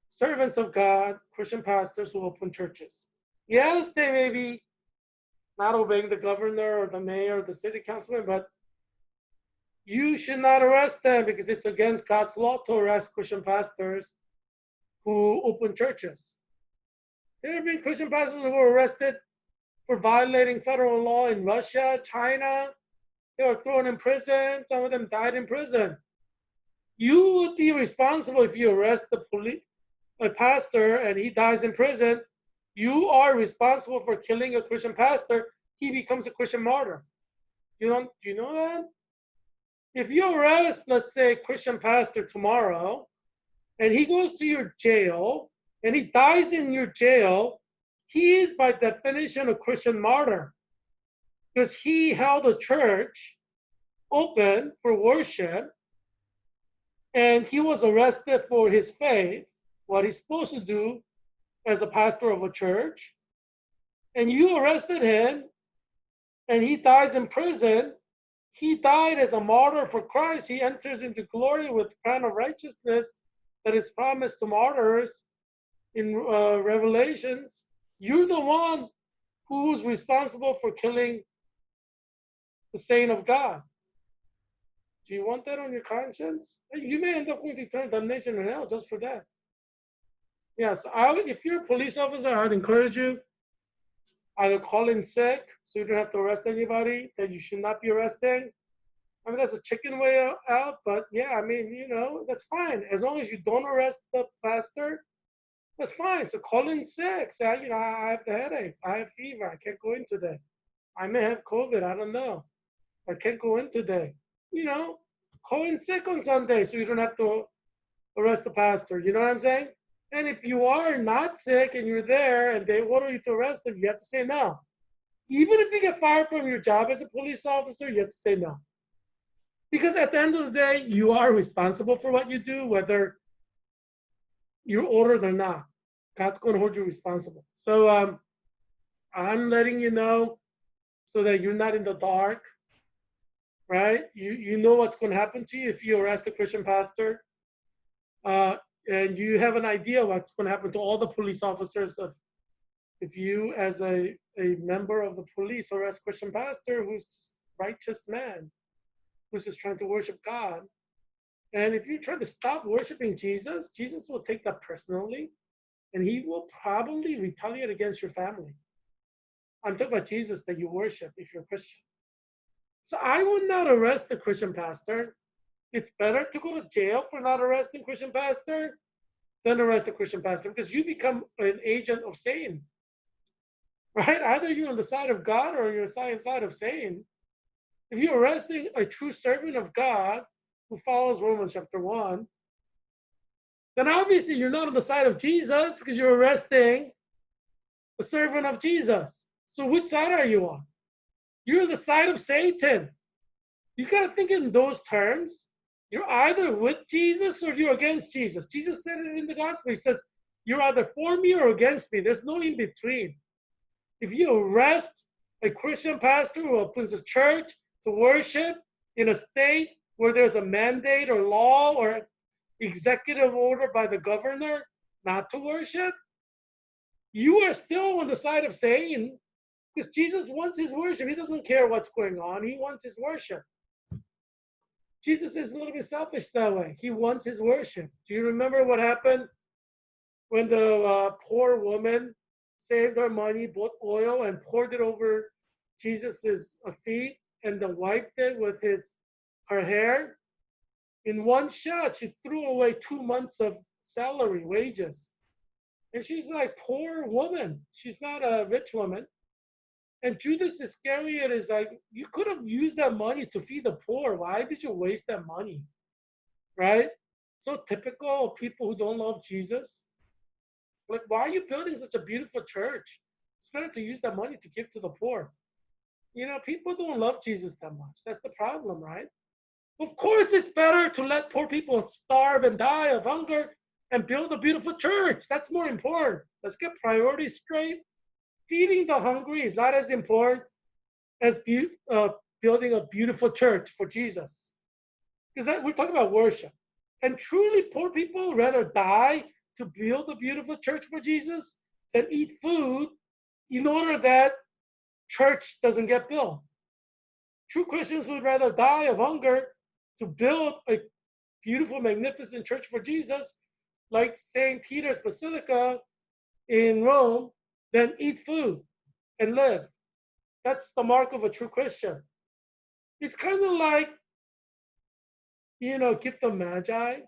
servants of God, Christian pastors who open churches. Yes, they may be not obeying the governor or the mayor or the city councilman, but you should not arrest them because it's against God's law to arrest Christian pastors who open churches. There have been Christian pastors who were arrested for violating federal law in Russia, China. They were thrown in prison. Some of them died in prison. You would be responsible if you arrest a pastor and he dies in prison. You are responsible for killing a Christian pastor. He becomes a Christian martyr. Do you know that? If you arrest, let's say, a Christian pastor tomorrow, and he goes to your jail, and he dies in your jail, he is by definition a Christian martyr because he held a church open for worship, and he was arrested for his faith, what he's supposed to do as a pastor of a church, and you arrested him, and he dies in prison. He died as a martyr for Christ. He enters into glory with the crown of righteousness that is promised to martyrs in Revelations. You're the one who's responsible for killing the saint of God. Do you want that on your conscience? You may end up going to eternal damnation in hell just for that. Yeah, so if you're a police officer, I'd encourage you either call in sick so you don't have to arrest anybody that you should not be arresting. I mean, that's a chicken way out, but yeah, I mean, that's fine. As long as you don't arrest the pastor, that's fine. So call in sick. Say, I have the headache. I have fever. I can't go in today. I may have COVID. I don't know. I can't go in today. Call in sick on Sunday so you don't have to arrest the pastor. You know what I'm saying? And if you are not sick and you're there and they order you to arrest them, you have to say no. Even if you get fired from your job as a police officer, you have to say no. Because at the end of the day, you are responsible for what you do, whether you're ordered or not. God's going to hold you responsible. So I'm letting you know so that you're not in the dark, right? You know what's going to happen to you if you arrest a Christian pastor. And you have an idea what's going to happen to all the police officers if you, as a member of the police, arrest Christian pastor who's righteous man, who's just trying to worship God. And if you try to stop worshiping Jesus, Jesus will take that personally, and he will probably retaliate against your family. I'm talking about Jesus that you worship if you're a Christian. So I would not arrest a Christian pastor. It's better to go to jail for not arresting Christian pastor than arrest a Christian pastor because you become an agent of Satan, right? Either you're on the side of God or you're on the side of Satan. If you're arresting a true servant of God who follows Romans chapter 1, then obviously you're not on the side of Jesus because you're arresting a servant of Jesus. So which side are you on? You're on the side of Satan. You got to think in those terms. You're either with Jesus or you're against Jesus. Jesus said it in the gospel. He says, you're either for me or against me. There's no in between. If you arrest a Christian pastor who opens a church to worship in a state where there's a mandate or law or executive order by the governor not to worship, you are still on the side of Satan Because Jesus wants his worship. He doesn't care what's going on. He wants his worship. Jesus is a little bit selfish that way. He wants his worship. Do you remember what happened when the poor woman saved her money, bought oil, and poured it over Jesus's feet, and then wiped it with her hair? In one shot, she threw away 2 months of salary, wages. And she's like, poor woman. She's not a rich woman. And Judas Iscariot is like, you could have used that money to feed the poor. Why did you waste that money? Right? So typical of people who don't love Jesus. Like, why are you building such a beautiful church? It's better to use that money to give to the poor. You know, people don't love Jesus that much. That's the problem, right? Of course, it's better to let poor people starve and die of hunger and build a beautiful church. That's more important. Let's get priorities straight. Feeding the hungry is not as important as building a beautiful church for Jesus. Because we're talking about worship. And truly, poor people rather die to build a beautiful church for Jesus than eat food in order that church doesn't get built. True Christians would rather die of hunger to build a beautiful, magnificent church for Jesus, like St. Peter's Basilica in Rome, than eat food and live. That's the mark of a true Christian. It's kind of like, gift of Magi.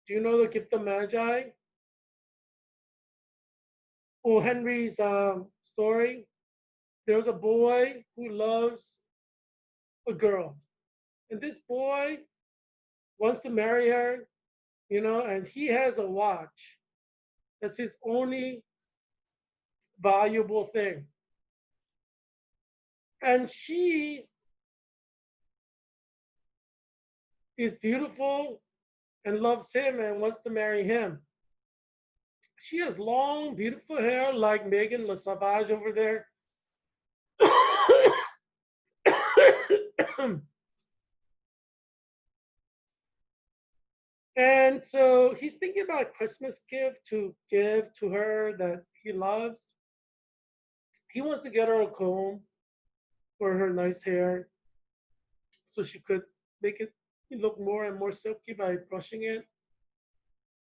Do you know the gift of Magi? O. Henry's story. There's a boy who loves a girl. And this boy wants to marry her, and he has a watch. That's his only valuable thing. And she is beautiful and loves him and wants to marry him. She has long, beautiful hair like Megan LaSavage over there. And so he's thinking about a Christmas gift to give to her that he loves. He wants to get her a comb for her nice hair so she could make it look more and more silky by brushing it.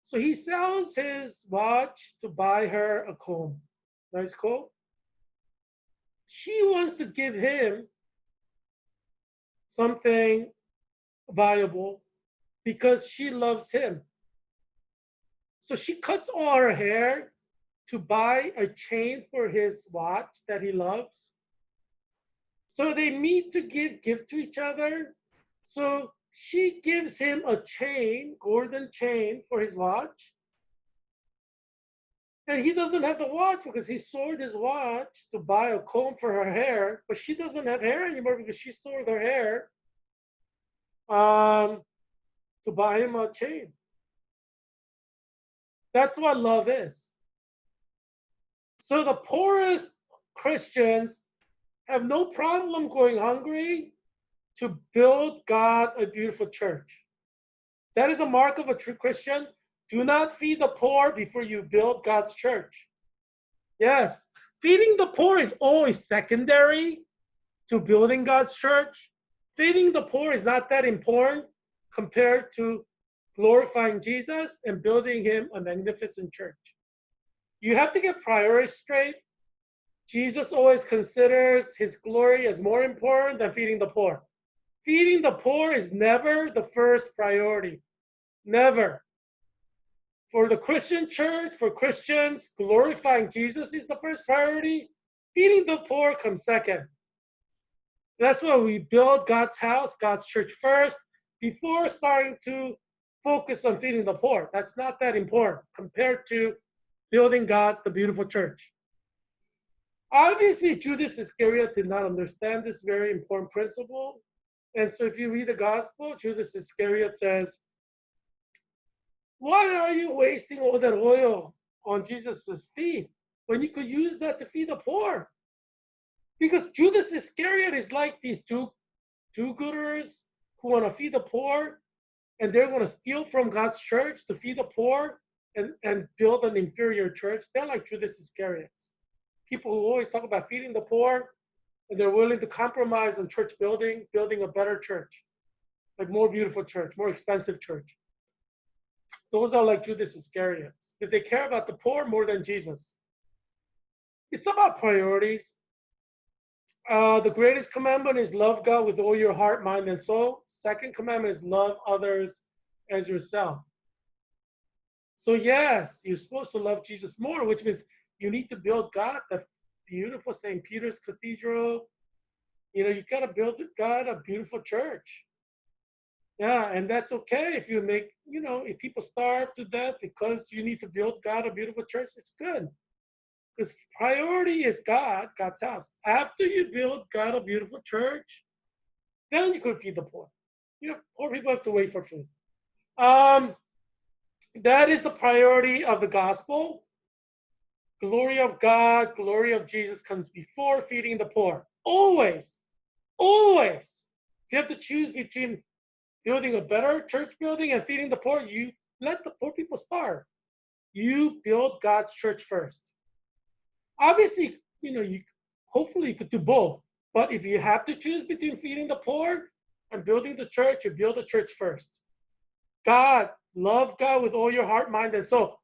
So he sells his watch to buy her a comb. Nice comb. She wants to give him something valuable because she loves him. So she cuts all her hair to buy a chain for his watch that he loves. So they meet to give gift to each other. So she gives him a chain, golden chain for his watch. And he doesn't have the watch because he sold his watch to buy a comb for her hair, but she doesn't have hair anymore because she sold her hair to buy him a chain. That's what love is. So the poorest Christians have no problem going hungry to build God a beautiful church. That is a mark of a true Christian. Do not feed the poor before you build God's church. Yes, feeding the poor is always secondary to building God's church. Feeding the poor is not that important compared to glorifying Jesus and building him a magnificent church. You have to get priorities straight. Jesus always considers his glory as more important than feeding the poor. Feeding the poor is never the first priority. Never. For the Christian church, for Christians, glorifying Jesus is the first priority. Feeding the poor comes second. That's why we build God's house, God's church first, before starting to focus on feeding the poor. That's not that important compared to building God, the beautiful church. Obviously, Judas Iscariot did not understand this very important principle. And so if you read the gospel, Judas Iscariot says, why are you wasting all that oil on Jesus' feet when you could use that to feed the poor? Because Judas Iscariot is like these do-gooders who want to feed the poor, and they're going to steal from God's church to feed the poor and build an inferior church. They're like Judas Iscariot. people who always talk about feeding the poor, and they're willing to compromise on church building, building a better church, like more beautiful church, more expensive church. Those are like Judas Iscariot, because they care about the poor more than Jesus. It's about priorities. The greatest commandment is love God with all your heart, mind, and soul. Second commandment is love others as yourself. So yes, you're supposed to love Jesus more, which means you need to build God, the beautiful St. Peter's Cathedral. You know, you got to build God a beautiful church. Yeah, and that's okay if you make, you know, if people starve to death because you need to build God a beautiful church, it's good. Because priority is God, God's house. After you build God a beautiful church, then you can feed the poor. You know, poor people have to wait for food. That is the priority of the gospel. Glory of God, glory of Jesus comes before feeding the poor. Always, always. If you have to choose between building a better church building and feeding the poor, you let the poor people starve. You build God's church first. Obviously, you know, hopefully you could do both. But if you have to choose between feeding the poor and building the church, you build the church first. God, love God with all your heart, mind, and soul.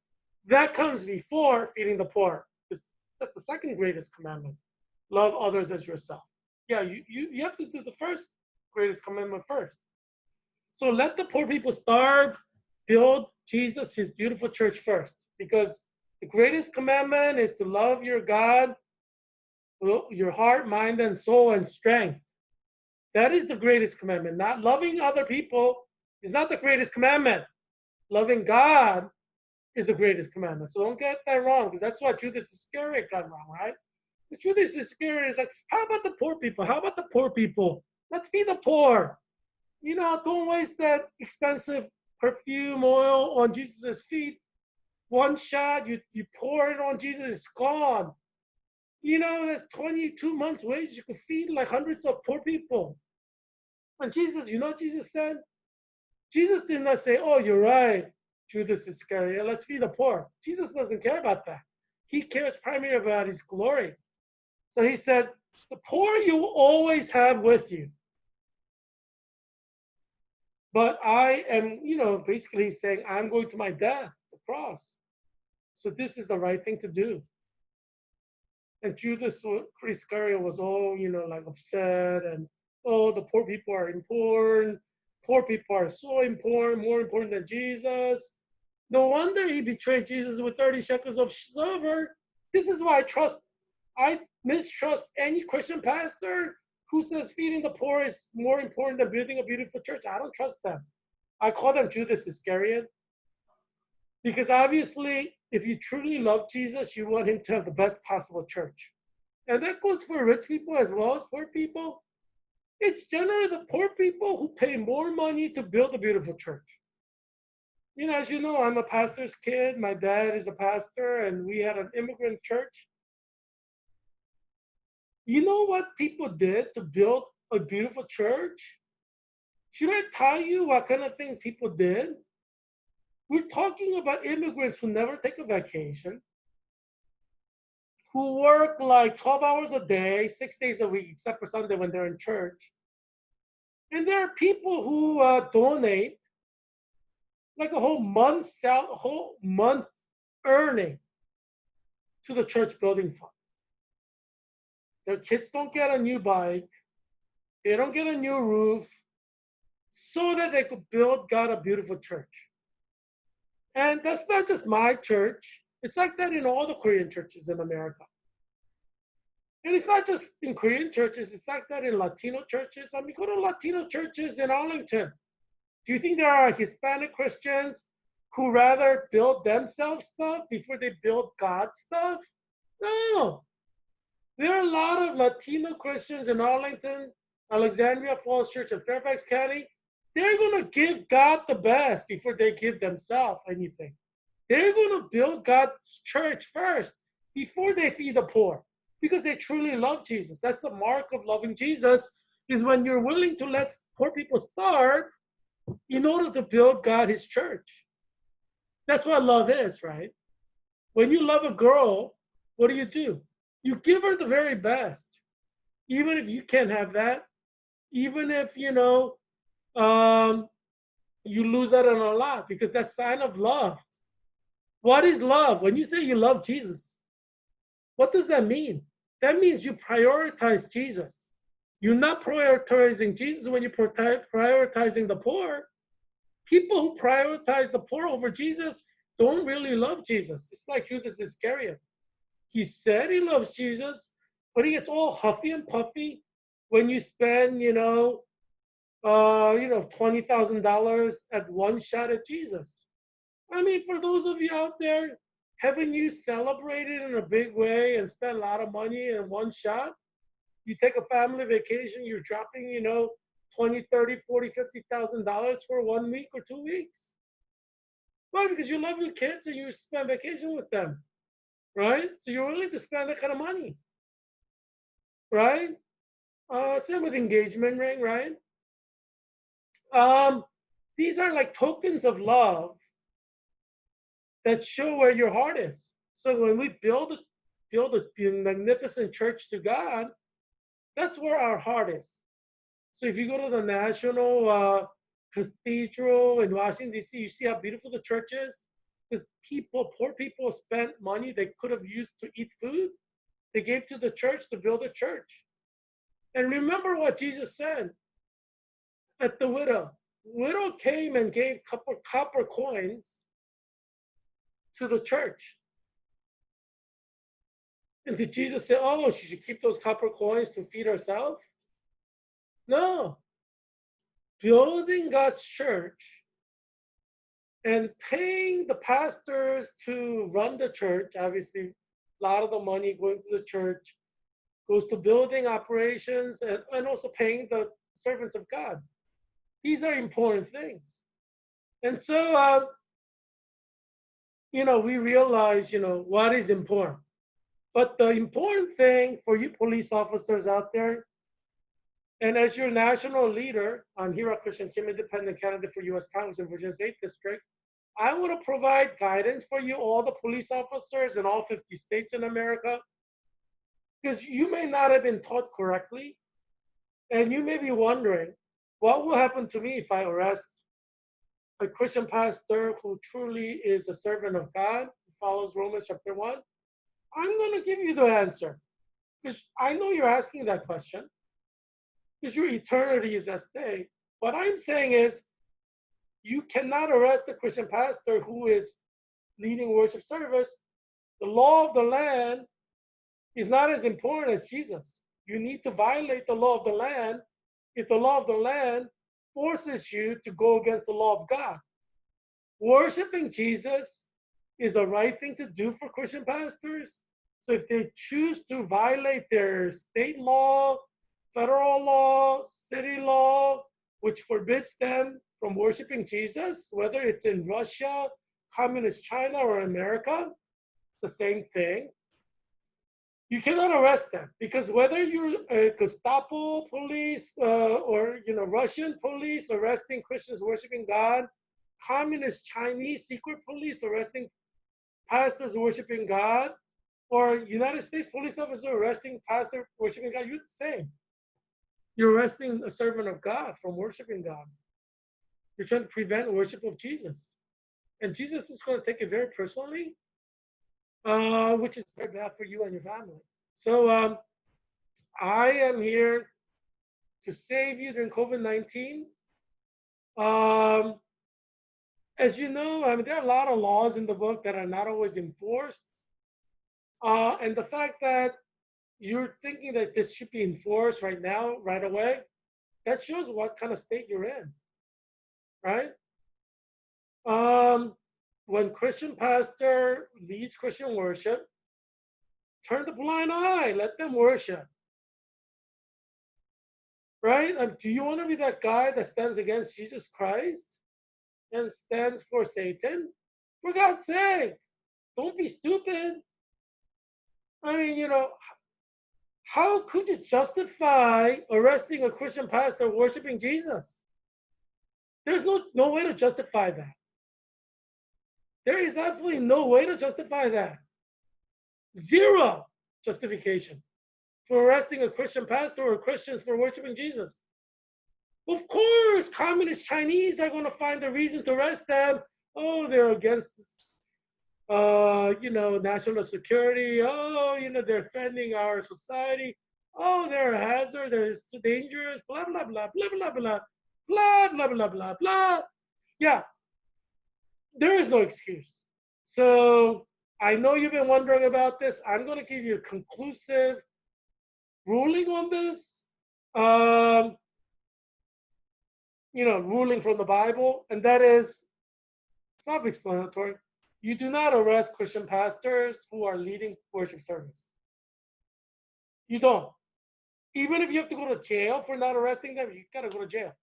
That comes before feeding the poor. That's the second greatest commandment. Love others as yourself. Yeah, you have to do the first greatest commandment first. So let the poor people starve, build Jesus, his beautiful church first. Because the greatest commandment is to love your God, your heart, mind, and soul, and strength. That is the greatest commandment. Not loving other people is not the greatest commandment. Loving God is the greatest commandment. So don't get that wrong, because that's what Judas Iscariot got wrong, right? The Judas Iscariot is like, how about the poor people? How about the poor people? Let's feed the poor. You know, don't waste that expensive perfume oil on Jesus' feet. One shot, you pour it on Jesus, it's gone. You know, that's 22 months' wage. You could feed like hundreds of poor people. And Jesus, you know what Jesus said? Jesus did not say, oh, you're right, Judas Iscariot, let's feed the poor. Jesus doesn't care about that. He cares primarily about his glory. So he said, the poor you will always have with you. But I am, you know, basically saying, I'm going to my death, the cross. So this is the right thing to do. And Judas Iscariot was all, you know, like upset and, oh, the poor people are important. Poor people are so important, more important than Jesus. No wonder he betrayed Jesus with 30 shekels of silver. This is why I mistrust any Christian pastor who says feeding the poor is more important than building a beautiful church. I don't trust them. I call them Judas Iscariot. Because obviously, if you truly love Jesus, you want him to have the best possible church. And that goes for rich people as well as poor people. It's generally the poor people who pay more money to build a beautiful church. You know, as you know, I'm a pastor's kid. My dad is a pastor, and we had an immigrant church. You know what people did to build a beautiful church? Should I tell you what kind of things people did? We're talking about immigrants who never take a vacation, who work like 12 hours a day, 6 days a week, except for Sunday when they're in church. And there are people who donate like a whole month earning to the church building fund. Their kids don't get a new bike. They don't get a new roof so that they could build God a beautiful church. And that's not just my church. It's like that in all the Korean churches in America. And it's not just in Korean churches. It's like that in Latino churches. I mean, go to Latino churches in Arlington. Do you think there are Hispanic Christians who rather build themselves stuff before they build God stuff? No. There are a lot of Latino Christians in Arlington, Alexandria Falls Church, and Fairfax County. They're going to give God the best before they give themselves anything. They're going to build God's church first before they feed the poor because they truly love Jesus. That's the mark of loving Jesus, is when you're willing to let poor people starve in order to build God his church. That's what love is, right? When you love a girl, what do? You give her the very best, even if you can't have that, even if, you lose out on a lot, because that's sign of love. What is love? When you say you love Jesus, what does that mean? That means you prioritize Jesus. You're not prioritizing Jesus when you're prioritizing the poor. People who prioritize the poor over Jesus don't really love Jesus. It's like Judas Iscariot. He said he loves Jesus, but he gets all huffy and puffy when you spend, $20,000 at one shot at Jesus. I mean, for those of you out there, haven't you celebrated in a big way and spent a lot of money in one shot? You take a family vacation, you're dropping, 20, 30, 40, $50,000 for 1 week or 2 weeks. Why? Because you love your kids and you spend vacation with them, right? So you're willing to spend that kind of money, right? Same with engagement ring, right? These are like tokens of love that show where your heart is. So when we build a magnificent church to God, that's where our heart is. So if you go to the National Cathedral in Washington, D.C., you see how beautiful the church is? Because poor people spent money they could have used to eat food. They gave to the church to build a church. And remember what Jesus said at the widow. Widow came and gave copper coins to the church. And did Jesus say, oh, she should keep those copper coins to feed herself? No. Building God's church and paying the pastors to run the church, obviously, a lot of the money going to the church goes to building operations and also paying the servants of God. These are important things. And so, we realize, what is important. But the important thing for you police officers out there, and as your national leader, I'm Heerak Christian Kim, independent candidate for U.S. Congress in Virginia's 8th District, I want to provide guidance for you, all the police officers in all 50 states in America, because you may not have been taught correctly, and you may be wondering, what will happen to me if I arrest a Christian pastor who truly is a servant of God, who follows Romans chapter 1? I'm going to give you the answer, because I know you're asking that question, because your eternity is at stake. What I'm saying is, you cannot arrest a Christian pastor who is leading worship service. The law of the land is not as important as Jesus. You need to violate the law of the land if the law of the land forces you to go against the law of God. Worshiping Jesus is a right thing to do for Christian pastors. So if they choose to violate their state law, federal law, city law, which forbids them from worshiping Jesus, whether it's in Russia, communist China, or America, the same thing. You cannot arrest them, because whether you're a Gestapo police or Russian police arresting Christians worshiping God, communist Chinese secret police arresting pastors worshiping God, or United States police officer arresting pastor worshiping God, you're the same. You're arresting a servant of God from worshiping God. You're trying to prevent worship of Jesus. And Jesus is going to take it very personally, which is very bad for you and your family. So I am here to save you during COVID-19. As you know, there are a lot of laws in the book that are not always enforced. And the fact that you're thinking that this should be enforced right now, right away, that shows what kind of state you're in, right? When Christian pastor leads Christian worship, turn the blind eye, let them worship, right? Do you want to be that guy that stands against Jesus Christ and stands for Satan? For God's sake, don't be stupid. I mean, how could you justify arresting a Christian pastor worshiping Jesus? There's no way to justify that. There is absolutely no way to justify that. Zero justification for arresting a Christian pastor or Christians for worshiping Jesus. Of course, communist Chinese are going to find a reason to arrest them. Oh, they're against, national security. Oh, they're threatening our society. Oh, they're a hazard. They're too dangerous. Blah blah blah blah blah blah blah blah blah blah blah. Yeah, there is no excuse. So I know you've been wondering about this. I'm going to give you a conclusive ruling on this. Ruling from the Bible, and that is self-explanatory. You do not arrest Christian pastors who are leading worship service. You don't. Even if you have to go to jail for not arresting them, you gotta go to jail.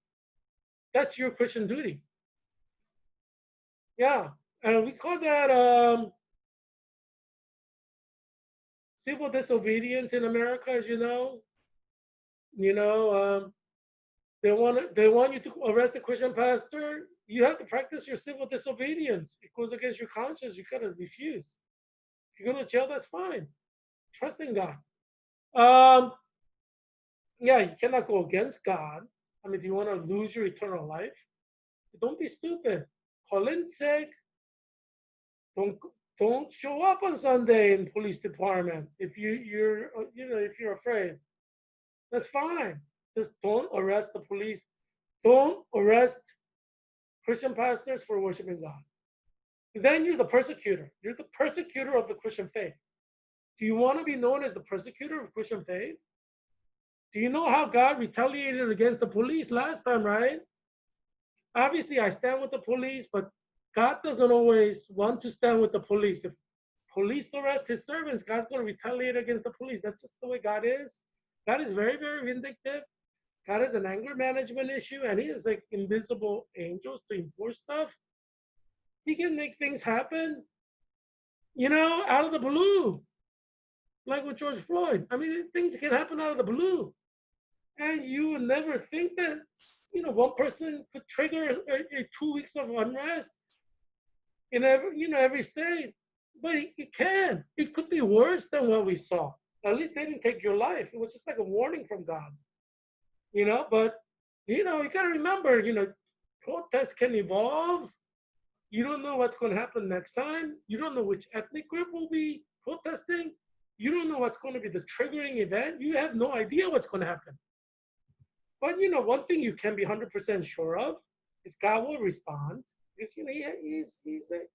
That's your Christian duty. Yeah, and we call that civil disobedience in America, as you know. They want you to arrest a Christian pastor. You have to practice your civil disobedience. It goes against your conscience. You gotta refuse. If you go to jail, that's fine. Trust in God. Yeah, you cannot go against God. I mean, do you want to lose your eternal life? Don't be stupid. Call in sick. Don't show up on Sunday in police department if you're afraid. That's fine. Just don't arrest the police. Don't arrest Christian pastors for worshiping God. Then you're the persecutor. You're the persecutor of the Christian faith. Do you want to be known as the persecutor of Christian faith? Do you know how God retaliated against the police last time, right? Obviously, I stand with the police, but God doesn't always want to stand with the police. If police arrest his servants, God's going to retaliate against the police. That's just the way God is. God is very, very vindictive. God has an anger management issue, and he has like invisible angels to enforce stuff. He can make things happen, out of the blue, like with George Floyd. I mean, things can happen out of the blue. And you would never think that, one person could trigger a 2 weeks of unrest in every state. But it can. It could be worse than what we saw. At least they didn't take your life. It was just like a warning from God. But, you got to remember, protests can evolve. You don't know what's going to happen next time. You don't know which ethnic group will be protesting. You don't know what's going to be the triggering event. You have no idea what's going to happen. But, one thing you can be 100% sure of is God will respond because,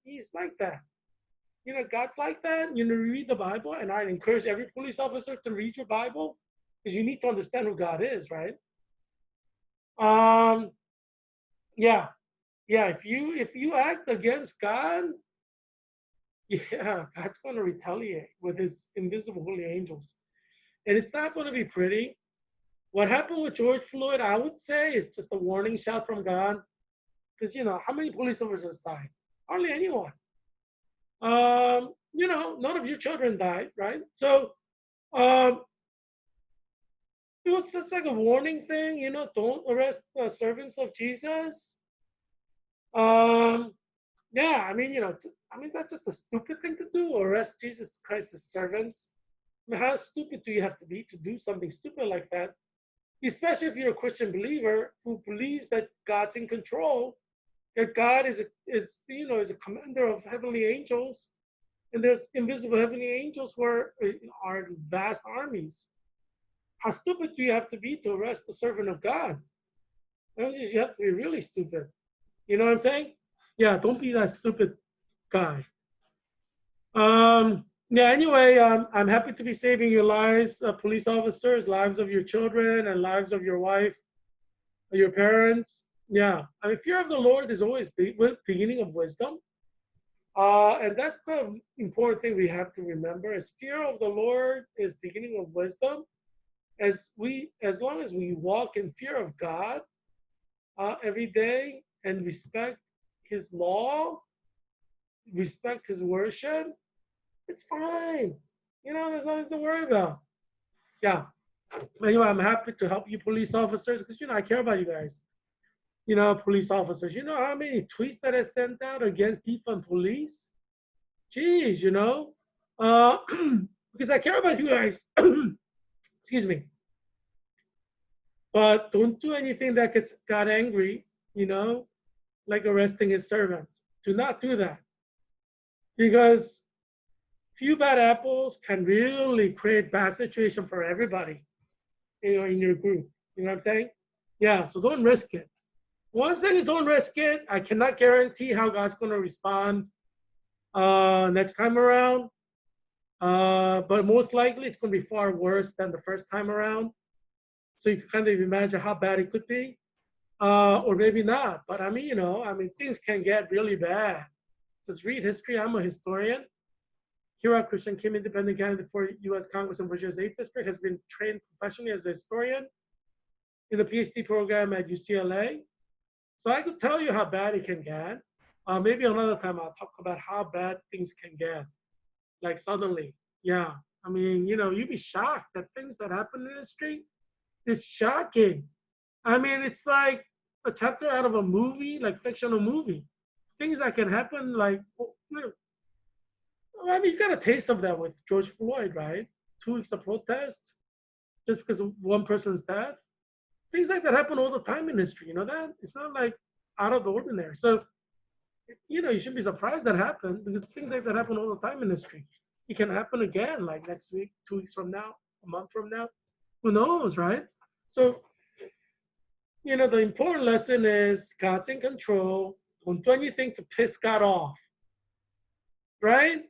he's like that. God's like that. Read the Bible, and I encourage every police officer to read your Bible because you need to understand who God is, right? Yeah. If you act against God, yeah, God's going to retaliate with his invisible holy angels, and it's not going to be pretty. What happened with George Floyd, I would say, is just a warning shot from God, because how many police officers died? Hardly anyone. None of your children died, right? So, it was just like a warning thing, don't arrest the servants of Jesus. Yeah, I mean, that's just a stupid thing to do, arrest Jesus Christ's servants. I mean, how stupid do you have to be to do something stupid like that? Especially if you're a Christian believer who believes that God's in control, that God is a commander of heavenly angels, and there's invisible heavenly angels who are vast armies. How stupid do you have to be to arrest the servant of God? You have to be really stupid. You know what I'm saying? Yeah, don't be that stupid guy. Yeah, anyway, I'm happy to be saving your lives, police officers, lives of your children, and lives of your wife, your parents. Yeah, I mean, fear of the Lord is always the beginning of wisdom. And that's the important thing we have to remember is fear of the Lord is beginning of wisdom. As long as we walk in fear of God every day and respect his law, respect his worship, it's fine. There's nothing to worry about. Yeah. Anyway, I'm happy to help you police officers because, I care about you guys. Police officers. You know how many tweets that I sent out against defund police? Jeez, because I care about you guys. Excuse me. But don't do anything that gets God angry, like arresting his servant. Do not do that. Because few bad apples can really create bad situation for everybody, in your group. You know what I'm saying? Yeah, so don't risk it. One thing is don't risk it. I cannot guarantee how God's going to respond next time around. But most likely it's going to be far worse than the first time around. So you can kind of imagine how bad it could be. Or maybe not. But I mean, things can get really bad. Just read history. I'm a historian. Heerak, Christian Kim, independent candidate for U.S. Congress in Virginia's 8th District, has been trained professionally as a historian in the PhD program at UCLA. So I could tell you how bad it can get. Maybe another time I'll talk about how bad things can get, like suddenly. Yeah. I mean, you'd be shocked at things that happen in history. It's shocking. I mean, it's like a chapter out of a movie, like fictional movie. Things that can happen, like, I mean, you got a taste of that with George Floyd, right? 2 weeks of protest just because of one person's death. Things like that happen all the time in history. You know that? It's not like out of the ordinary. So, you shouldn't be surprised that happened because things like that happen all the time in history. It can happen again, like next week, 2 weeks from now, a month from now. Who knows, right? So, the important lesson is God's in control. Don't do anything to piss God off, right?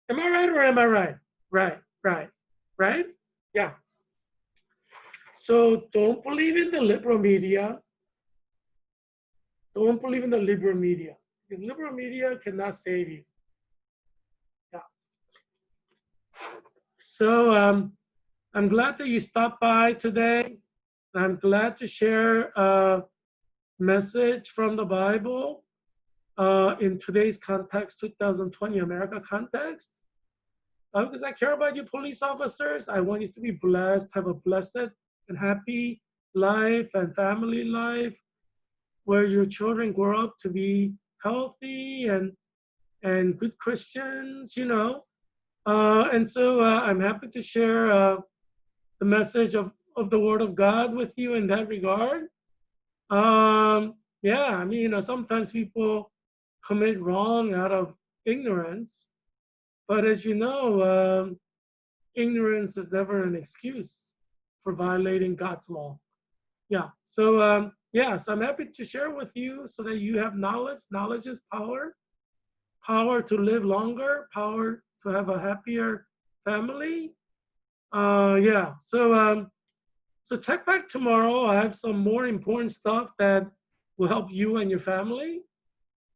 Am I right or am I right? Right? Yeah. So don't believe in the liberal media. Don't believe in the liberal media because liberal media cannot save you. Yeah. So I'm glad that you stopped by today. I'm glad to share a message from the Bible in today's context, 2020 America context. Because I care about you police officers. I want you to be blessed, have a blessed and happy life and family life where your children grow up to be healthy and good Christians, and so I'm happy to share the message of the Word of God with you in that regard. Yeah, I mean, sometimes people commit wrong out of ignorance, but as you know, ignorance is never an excuse for violating God's law. Yeah. So so I'm happy to share with you so that you have knowledge. Knowledge is power. Power to live longer. Power to have a happier family. Yeah. So check back tomorrow. I have some more important stuff that will help you and your family.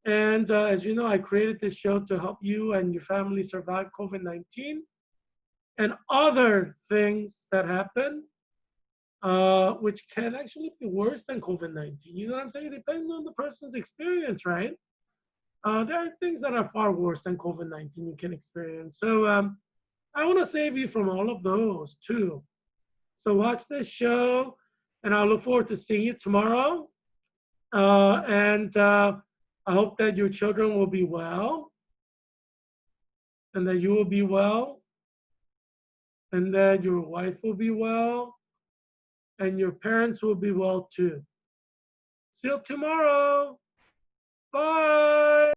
And as you know, I created this show to help you and your family survive COVID-19 and other things that happen, which can actually be worse than COVID-19. You know what I'm saying? It depends on the person's experience, right? There are things that are far worse than COVID-19 you can experience. So I want to save you from all of those too. So watch this show, and I look forward to seeing you tomorrow. And I hope that your children will be well, and that you will be well, and that your wife will be well, and your parents will be well too. See you tomorrow. Bye.